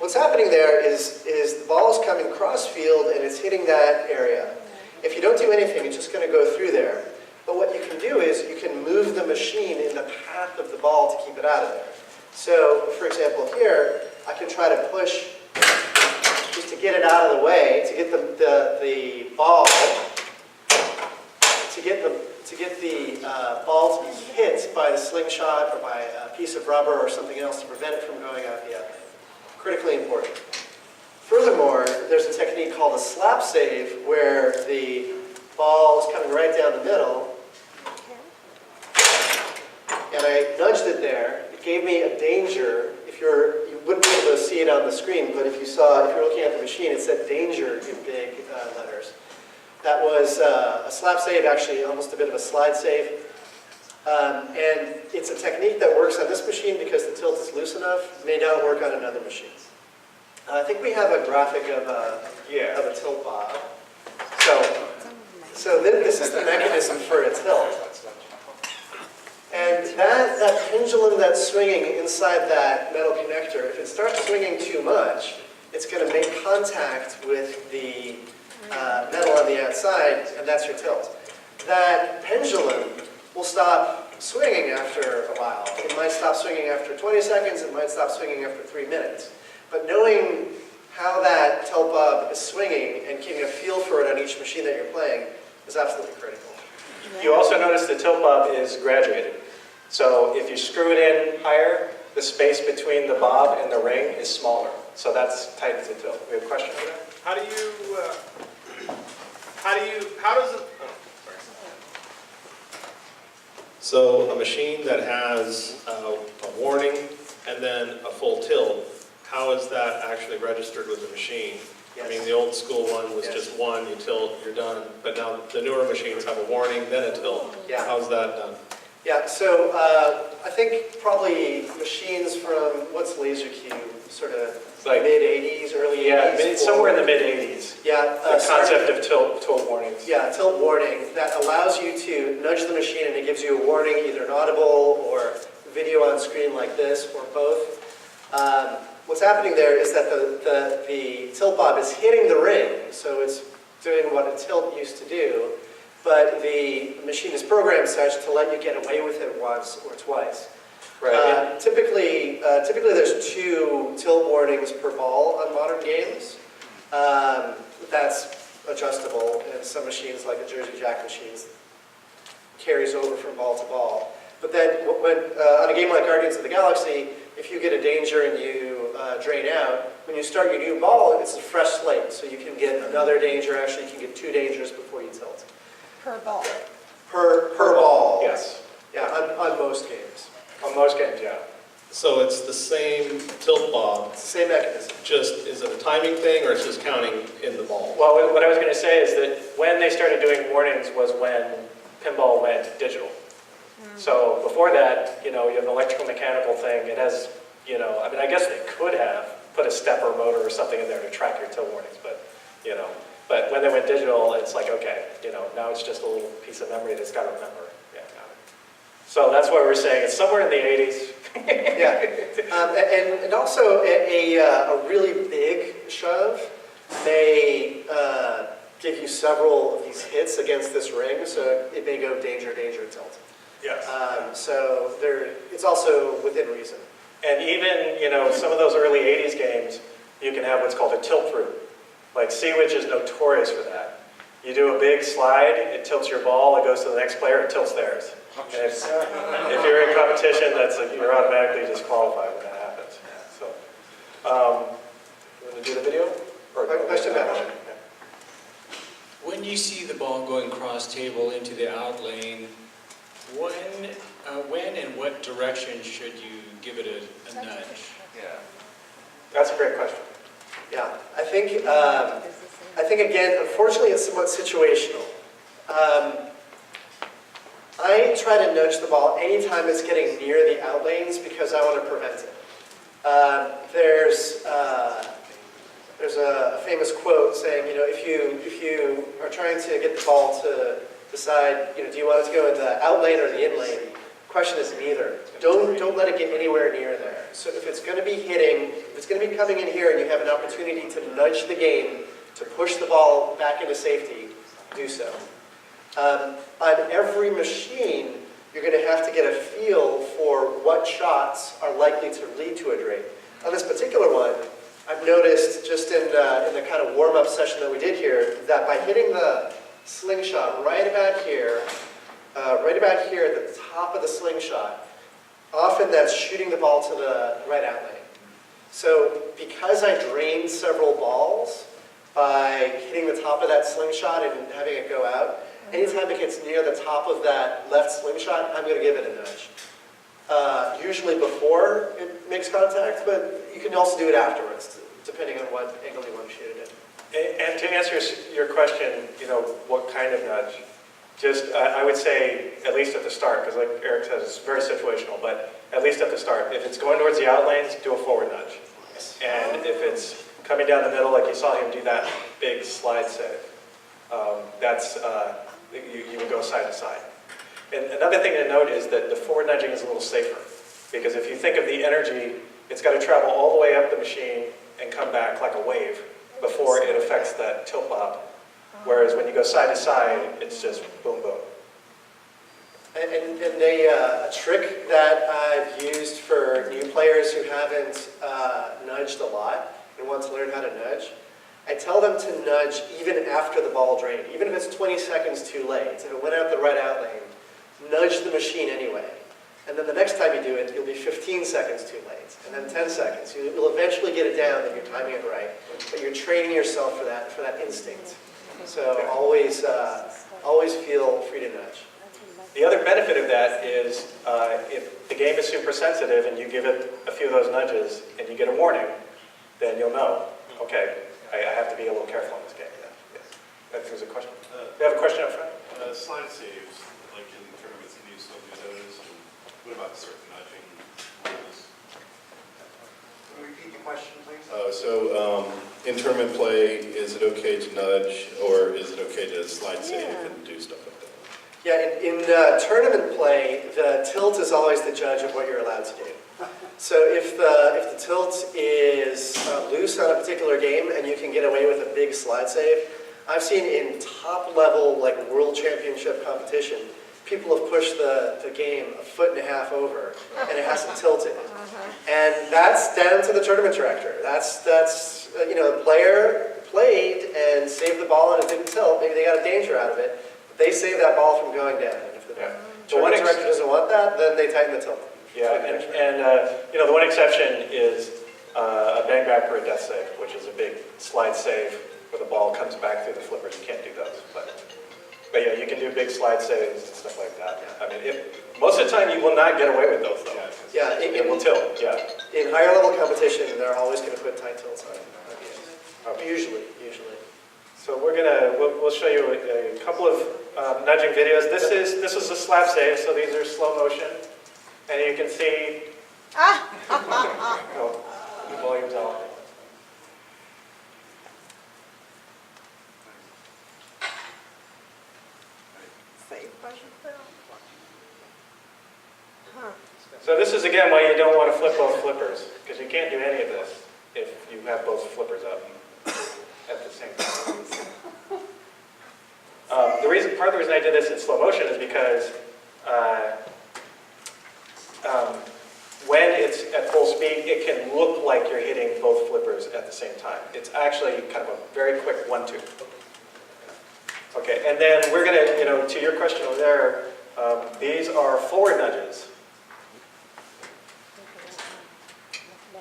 What's happening there is the ball is coming cross field and it's hitting that area. If you don't do anything, it's just going to go through there. But what you can do is you can move the machine in the path of the ball to keep it out of there. So, for example, here, I can try to push just to get it out of the way, to get the ball, to get the ball to be hit by the slingshot or by a piece of rubber or something else to prevent it from going out the other. Critically important. Furthermore, there's a technique called a slap save where the ball is coming right down the middle, and I nudged it there. It gave me a danger. You wouldn't be able to see it on the screen, but if you're looking at the machine, it said danger in big letters. That was a slap save, actually almost a bit of a slide save. And it's a technique that works on this machine because the tilt is loose enough. May not work on another machine. I think we have a graphic of a tilt bob. So this is the mechanism for a tilt. And that pendulum that's swinging inside that metal connector, if it starts swinging too much, it's going to make contact with the metal on the outside, and that's your tilt. That pendulum will stop swinging after a while. It might stop swinging after 20 seconds, it might stop swinging after 3 minutes. But knowing how that tilt bob is swinging and getting a feel for it on each machine that you're playing is absolutely critical. You also notice the tilt bob is graduated. So if you screw it in higher, the space between the bob and the ring is smaller. So that's tight to tilt. We have a question for that? How does it, sorry. So a machine that has a warning and then a full tilt, how is that actually registered with the machine? Yes. I mean, the old school one was just one, you tilt, you're done. But now the newer machines have a warning, then a tilt. Yeah. How's that done? Yeah, so I think probably machines from, what's LaserCube, sort of Like mid-80s, early 80s? Yeah, it's somewhere in the mid-80s. Yeah. The concept of tilt warnings. Yeah, tilt warning that allows you to nudge the machine and it gives you a warning, either an audible or video on screen like this, or both. What's happening there is that the tilt bob is hitting the ring, so it's doing what a tilt used to do, but the machine is programmed such to let you get away with it once or twice. Right. Typically there's 2 tilt warnings per ball on modern games. That's adjustable, and some machines, like the Jersey Jack machines, carries over from ball to ball. But then when, on a game like Guardians of the Galaxy, if you get a danger and you drain out, when you start your new ball, it's a fresh slate. So you can get another danger, actually you can get 2 dangers before you tilt. Per ball. Per ball. Yes. Yeah, on most games. On most games, yeah. So it's the same tilt bob, It's the same mechanism. just is it a timing thing or it's just counting in the ball? Well, what I was going to say is that when they started doing warnings was when pinball went digital. So before that, you have an electrical mechanical thing. It has, I mean, I guess they could have put a stepper motor or something in there to track your tilt warnings, but, but when they went digital, it's like, okay, now it's just a little piece of memory that's got to remember. Yeah, got it. So that's why we're saying it's somewhere in the 80s. Yeah, and also a really big shove may give you several of these hits against this ring, so it may go danger, danger, tilt. Yes. So it's also within reason. And even, some of those early 80s games, you can have what's called a tilt-through. Like Sea-Witch is notorious for that. You do a big slide, it tilts your ball, it goes to the next player, it tilts theirs. And if you're in competition, you're automatically disqualified when that happens. So, you want to do the video? Question back. When you see the ball going cross table into the out lane, when and what direction should you give it a nudge? Yeah. That's a great question. Yeah, I think again, unfortunately, it's somewhat situational. I try to nudge the ball anytime it's getting near the out lanes because I want to prevent it. There's a famous quote saying, if you are trying to get the ball to decide, do you want it to go in the out lane or the in lane? The question is neither. Don't let it get anywhere near there. So if it's going to be hitting be coming in here and you have an opportunity to nudge the game, to push the ball back into safety, do so. On every machine, you're going to have to get a feel for what shots are likely to lead to a drain. On this particular one, I've noticed just in the kind of warm-up session that we did here, that by hitting the slingshot right about here at the top of the slingshot, often that's shooting the ball to the right out lane. So because I drained several balls by hitting the top of that slingshot and having it go out, anytime it gets near the top of that left slingshot, I'm going to give it a nudge. Usually before it makes contact, but you can also do it afterwards, depending on what angle you want to shoot it in. And to answer your question, what kind of nudge? Just, I would say, at least at the start, because like Eric says, it's very situational, but at least at the start. If it's going towards the out lanes, do a forward nudge. And if it's coming down the middle, like you saw him do that big slide save, you would go side to side. And another thing to note is that the forward nudging is a little safer, because if you think of the energy, it's got to travel all the way up the machine and come back like a wave before it affects that tilt bob. Whereas when you go side to side, it's just boom, boom. And a trick that I've used for new players who haven't nudged a lot and want to learn how to nudge, I tell them to nudge even after the ball drained, even if it's 20 seconds too late. If it went out the right out lane, nudge the machine anyway. And then the next time you do it, you'll be 15 seconds too late, and then 10 seconds. You'll eventually get it down and you're timing it right, but you're training yourself for that instinct. So always feel free to nudge. The other benefit of that is if the game is super sensitive and you give it a few of those nudges and you get a warning, then you'll know, okay, I have to be a little careful in this game. Yes. I think there's a question. You have a question up front? Slide saves, like in tournaments, can you still do those? And what about certain nudging rules? Can you repeat the question, please? In tournament play, is it okay to nudge, or is it okay to slide save and do stuff like that? Yeah, in tournament play, the tilt is always the judge of what you're allowed to do. So if the tilt is loose on a particular game and you can get away with a big slide save, I've seen in top level, like world championship competition, people have pushed the game 1.5 feet over and it hasn't tilted. And that's down to the tournament director. That's the player played and saved the ball and it didn't tilt. Maybe they got a danger out of it. But they saved that ball from going down. And if the tournament director doesn't want that, then they tighten the tilt. Yeah, and the one exception is a bang back or a death save, which is a big slide save where the ball comes back through the flippers. You can't do those, but yeah, you can do big slide saves and stuff like that. I mean, most of the time you will not get away with those though. Yeah, it will tilt. Yeah. In higher level competition, they're always going to put tight tilts on it. Usually. So we'll show you a couple of nudging videos. This is a slap save, so these are slow motion. And you can see, the volume's on. So this is again why you don't want to flip both flippers, because you can't do any of this if you have both flippers up at the same time. Part of the reason I did this in slow motion is because when it's at full speed, it can look like you're hitting both flippers at the same time. It's actually kind of a very quick 1-2. Okay, and then we're going to, to your question over there, these are forward nudges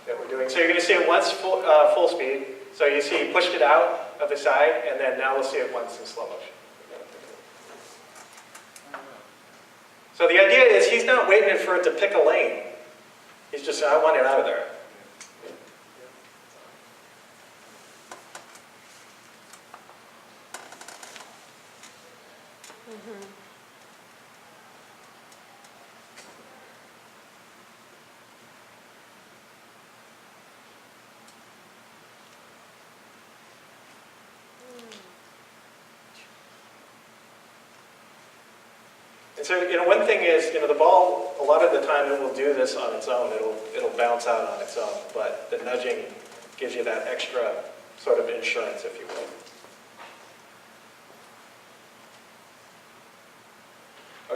that we're doing. So you're going to see it once full speed. So you see he pushed it out of the side, and then now we'll see it once in slow motion. So the idea is he's not waiting for it to pick a lane. He's just saying, I want it out of there. And so, one thing is, the ball, a lot of the time it will do this on its own. It'll bounce out on its own. But the nudging gives you that extra sort of insurance, if you will.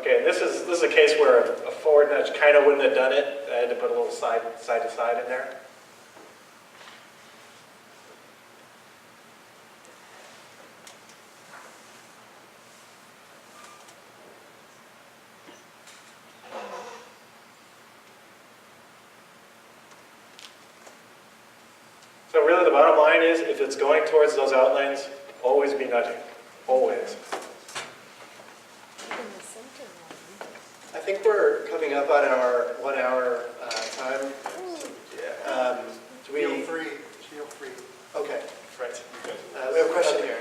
Okay, and this is a case where a forward nudge kind of wouldn't have done it. I had to put a little side to side in there. So really the bottom line is, if it's going towards those outlines, always be nudging, always. I think we're coming up on our 1 hour time. Do we? Feel free. Okay, Right. we have a question here.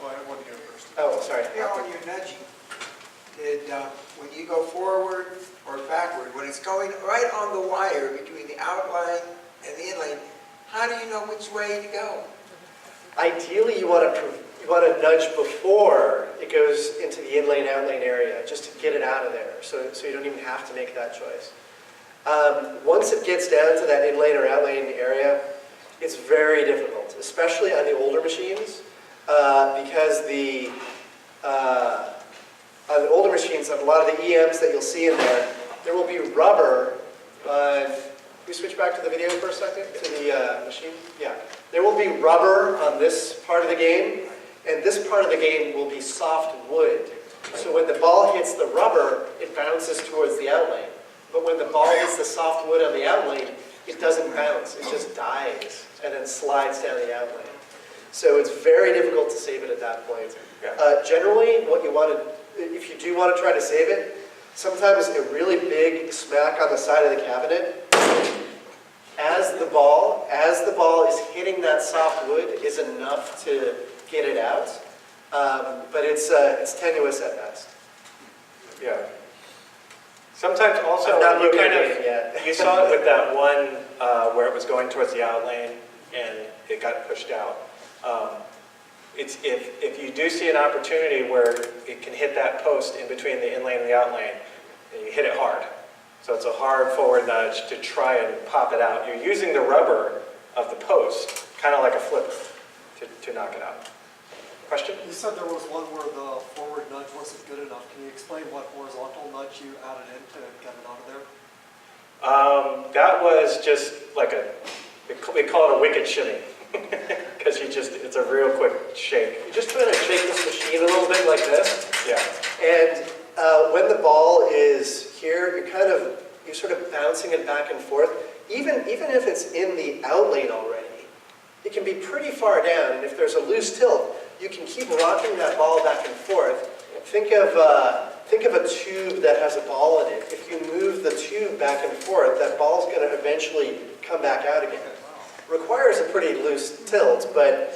Oh, I want to go first. Oh, sorry. Yeah, when you're nudging, when you go forward or backward, when it's going right on the wire between the outline and the inlane, how do you know which way to go? Ideally, you want to nudge before it goes into the inlane-outlane area, just to get it out of there, so you don't even have to make that choice. Once it gets down to that inlane or outlane area, it's very difficult, especially on the older machines, because on the older machines, on a lot of the EMs that you'll see in there will be rubber. Can we switch back to the video for a second, to the machine? Yeah. There will be rubber on this part of the game, and this part of the game will be soft wood. So when the ball hits the rubber, it bounces towards the outlane. But when the ball hits the soft wood on the outlane, it doesn't bounce. It just dies and then slides down the outlane. So it's very difficult to save it at that point. Generally, what you want to, if you do want to try to save it, sometimes a really big smack on the side of the cabinet as the ball is hitting that soft wood is enough to get it out, but it's tenuous at best. Yeah. Sometimes also, I'm not you looking kind at of, it yet. you saw it with that one where it was going towards the outlane and it got pushed out. If you do see an opportunity where it can hit that post in between the inlane and the outlane, and you hit it hard. So it's a hard forward nudge to try and pop it out. You're using the rubber of the post, kind of like a flipper, to knock it out. Question? You said there was one where the forward nudge wasn't good enough. Can you explain what horizontal nudge you added in to get it out of there? That was just like we call it a wicked shimmy. Because it's a real quick shake. You just try to shake this machine a little bit like this. Yeah. And when the ball is here, you're sort of bouncing it back and forth. Even if it's in the outlane already, it can be pretty far down. And if there's a loose tilt, you can keep rocking that ball back and forth. Think of a tube that has a ball in it. If you move the tube back and forth, that ball's going to eventually come back out again. Requires a pretty loose tilt, but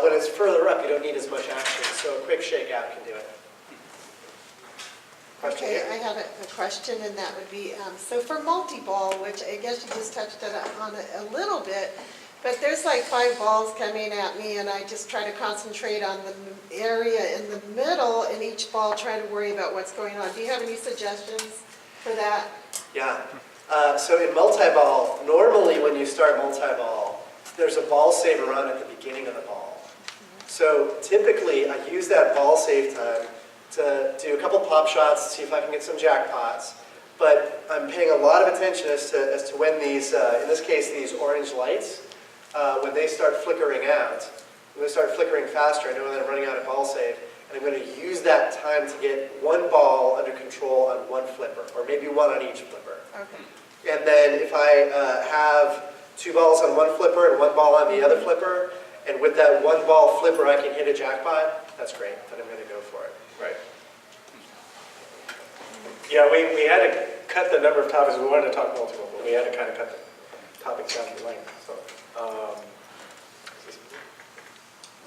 when it's further up, you don't need as much action. So a quick shake out can do it. Question Okay, here? I have a question, and that would be, so for multi-ball, which I guess you just touched on it a little bit, but there's like 5 balls coming at me, and I just try to concentrate on the area in the middle, and each ball try to worry about what's going on. Do you have any suggestions for that? Yeah. So in multi-ball, normally when you start multi-ball, there's a ball save around at the beginning of the ball. So typically, I use that ball save time to do a couple pop shots, see if I can get some jackpots. But I'm paying a lot of attention as to when these, in this case, these orange lights, when they start flickering out, when they start flickering faster, I know that I'm running out of ball save, and I'm going to use that time to get one ball under control on one flipper, or maybe one on each flipper. Okay. And then if I have 2 balls on one flipper and 1 ball on the other flipper, and with that 1 ball flipper I can hit a jackpot, that's great, then I'm going to go for it. Right. Yeah, we had to cut the number of topics. We wanted to talk multiple, but we had to kind of cut the topics down to length. So,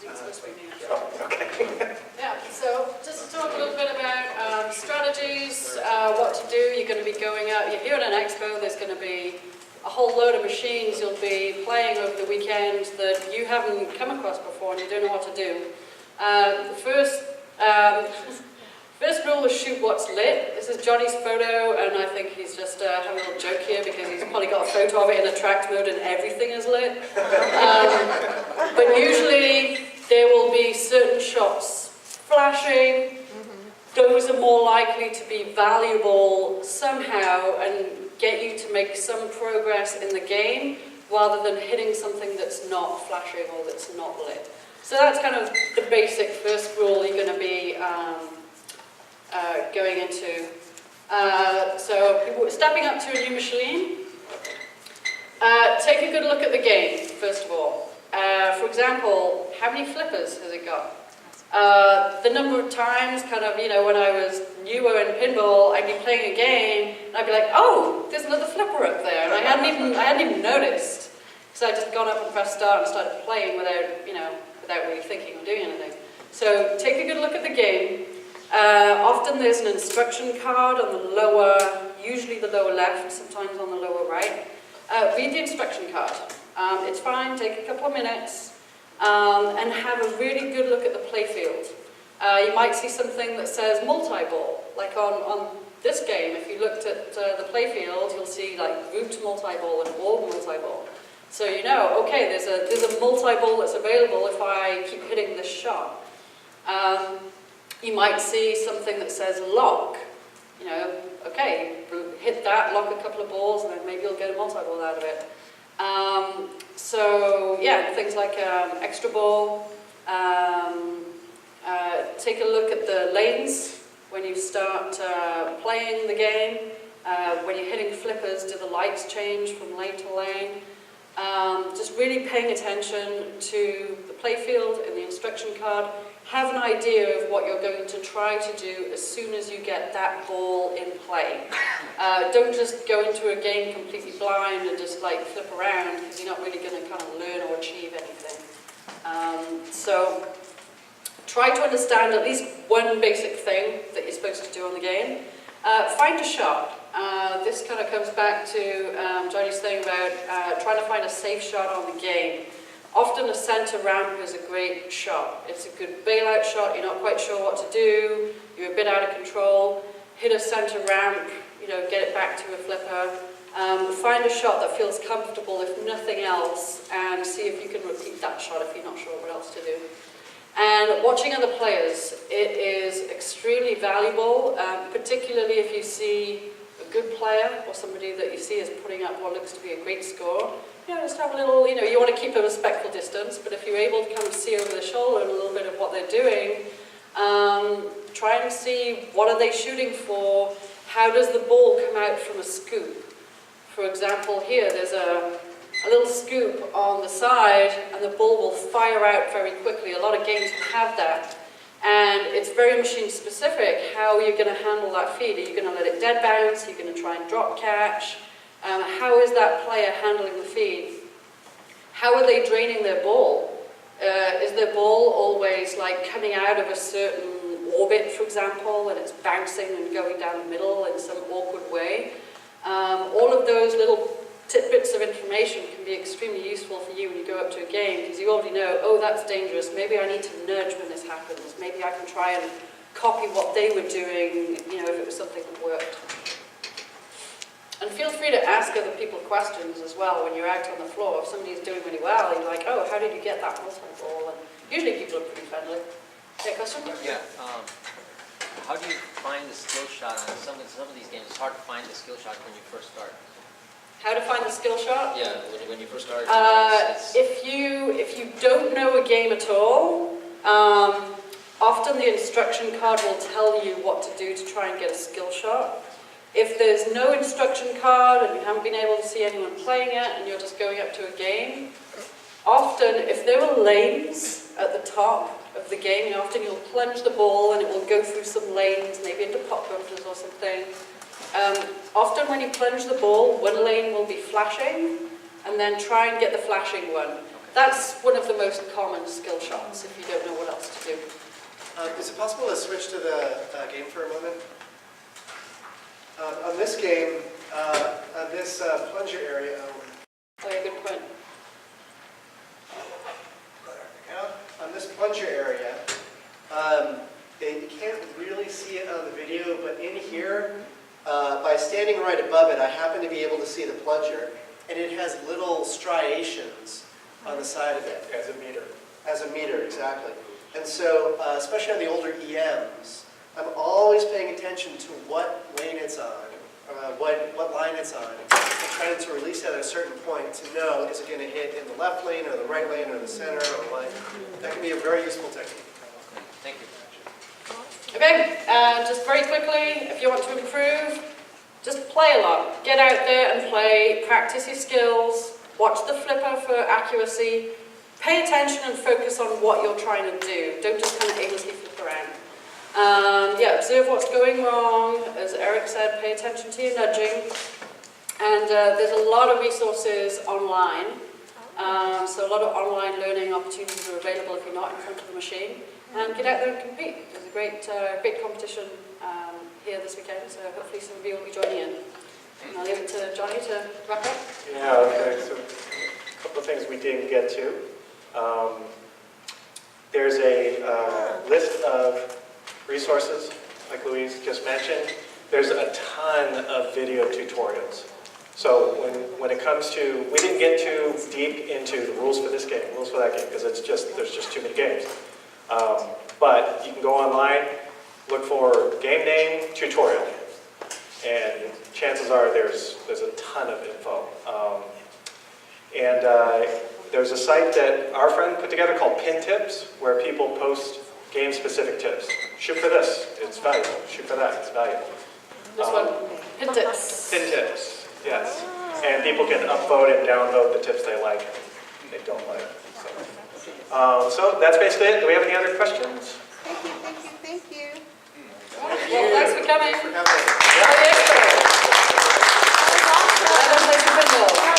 It's supposed to be me. okay. Yeah, so just to talk a little bit about strategies, what to do. You're going to be going out, you're here at an expo, there's going to be a whole load of machines you'll be playing over the weekend that you haven't come across before and you don't know what to do. The first rule is shoot what's lit. This is Johnny's photo, and I think he's just having a little joke here because he's probably got a photo of it in attract mode and everything is lit. you to be valuable somehow and get you to make some progress in the game rather than hitting something that's not flashing or that's not lit. So that's kind of the basic first rule you're going to be going into. So people stepping up to a new machine, take a good look at the game, first of all. For example, how many flippers has it got? The number of times, kind of, when I was newer in pinball, I'd be playing a game, and I'd be like, oh, there's another flipper up there, and I hadn't even noticed. So I just got up and pressed start and started playing without really thinking or doing anything. So take a good look at the game. Often there's an instruction card on the lower, usually the lower left, sometimes on the lower right. Read the instruction card. It's fine, take a couple of minutes, and have a really good look at the playfield. You might see something that says multi-ball, like on this game. If you looked at the playfield, you'll see like grouped multi-ball and orb multi-ball. So you know, okay, there's a multi-ball that's available if I keep hitting this shot. You might see something that says lock. Okay, hit that, lock a couple of balls, and then maybe you'll get a multi-ball out of it. So yeah, things like extra ball. Take a look at the lanes when you start playing the game. When you're hitting flippers, do the lights change from lane to lane? Just really paying attention to the playfield and the instruction card. Have an idea of what you're going to try to do as soon as you get that ball in play. Don't just go into a game completely blind and just like flip around, because you're not really going to kind of learn or achieve anything. So try to understand at least one basic thing that you're supposed to do on the game. Find a shot. This kind of comes back to Johnny's thing about trying to find a safe shot on the game. Often a center ramp is a great shot. It's a good bailout shot, you're not quite sure what to do, you're a bit out of control. Hit a center ramp, get it back to a flipper. Find a shot that feels comfortable, if nothing else, and see if you can repeat that shot if you're not sure what else to do. And watching other players, it is extremely valuable, particularly if you see a good player or somebody that you see is putting up what looks to be a great score. Just have a little, you want to keep a respectful distance, but if you're able to kind of see over the shoulder a little bit of what they're doing, try and see what are they shooting for, how does the ball come out from a scoop. For example, here there's a little scoop on the side and the ball will fire out very quickly. A lot of games have that. And it's very machine specific how you're going to handle that feed. Are you going to let it dead bounce? Are you going to try and drop catch? How is that player handling the feed? How are they draining their ball? Is their ball always like coming out of a certain orbit, for example, and it's bouncing and going down the middle in some awkward way? All of those little tidbits of information can be extremely useful for you when you go up to a game, because you already know, oh, that's dangerous, maybe I need to nudge when this happens, maybe I can try and copy what they were doing, if it was something that worked. And feel free to ask other people questions as well when you're out on the floor. If somebody's doing really well, you're like, oh, how did you get that multi-ball? And usually people are pretty friendly. Okay, question? Yeah. How do you find the skill shot on some of these games? It's hard to find the skill shot when you first start. How to find the skill shot? Yeah, when you first start. If you don't know a game at all, often the instruction card will tell you what to do to try and get a skill shot. If there's no instruction card and you haven't been able to see anyone playing it and you're just going up to a game, often if there are lanes at the top of the game, often you'll plunge the ball and it will go through some lanes, maybe into pop bumpers or something. Often when you plunge the ball, one lane will be flashing, and then try and get the flashing one. That's one of the most common skill shots if you don't know what else to do. Is it possible to switch to the game for a moment? On this game, on this plunger area, Oh yeah, good point. on this plunger area, you can't really see it on the video, but in here, by standing right above it, I happen to be able to see the plunger, and it has little striations on the side of it. As a meter. As a meter, exactly. And so, especially on the older EMs, I'm always paying attention to what lane it's on, what line it's on, and trying to release it at a certain point to know, is it going to hit in the left lane or the right lane or the center or what. That can be a very useful technique. Thank you. Okay, just very quickly, if you want to improve, just play a lot. Get out there and play, practice your skills, watch the flipper for accuracy, pay attention and focus on what you're trying to do. Don't just kind of aimlessly flip around. Yeah, observe what's going wrong. As Eric said, pay attention to your nudging. And there's a lot of resources online. So a lot of online learning opportunities are available if you're not in front of the machine. And get out there and compete. There's a great competition here this weekend, so hopefully some of you will be joining in. And I'll leave it to Johnny to wrap up. Yeah, okay, so a couple of things we didn't get to. There's a list of resources, like Louise just mentioned. There's a ton of video tutorials. So when it comes to, we didn't get too deep into the rules for this game, rules for that game, because there's just too many games. But you can go online, look for game name tutorial, and chances are there's a ton of info. There's a site that our friend put together called Pin Tips, where people post game-specific tips. Shoot for this, it's valuable. Shoot for that, it's valuable. This one, Pin Tips. Pin Tips, yes. And people can upvote and downvote the tips they like and they don't like. So that's basically it. Do we have any other questions? Thank you, thank you, thank you. Well, thanks for coming. Thanks for having me. Yeah, the expert. Let us play some pinball.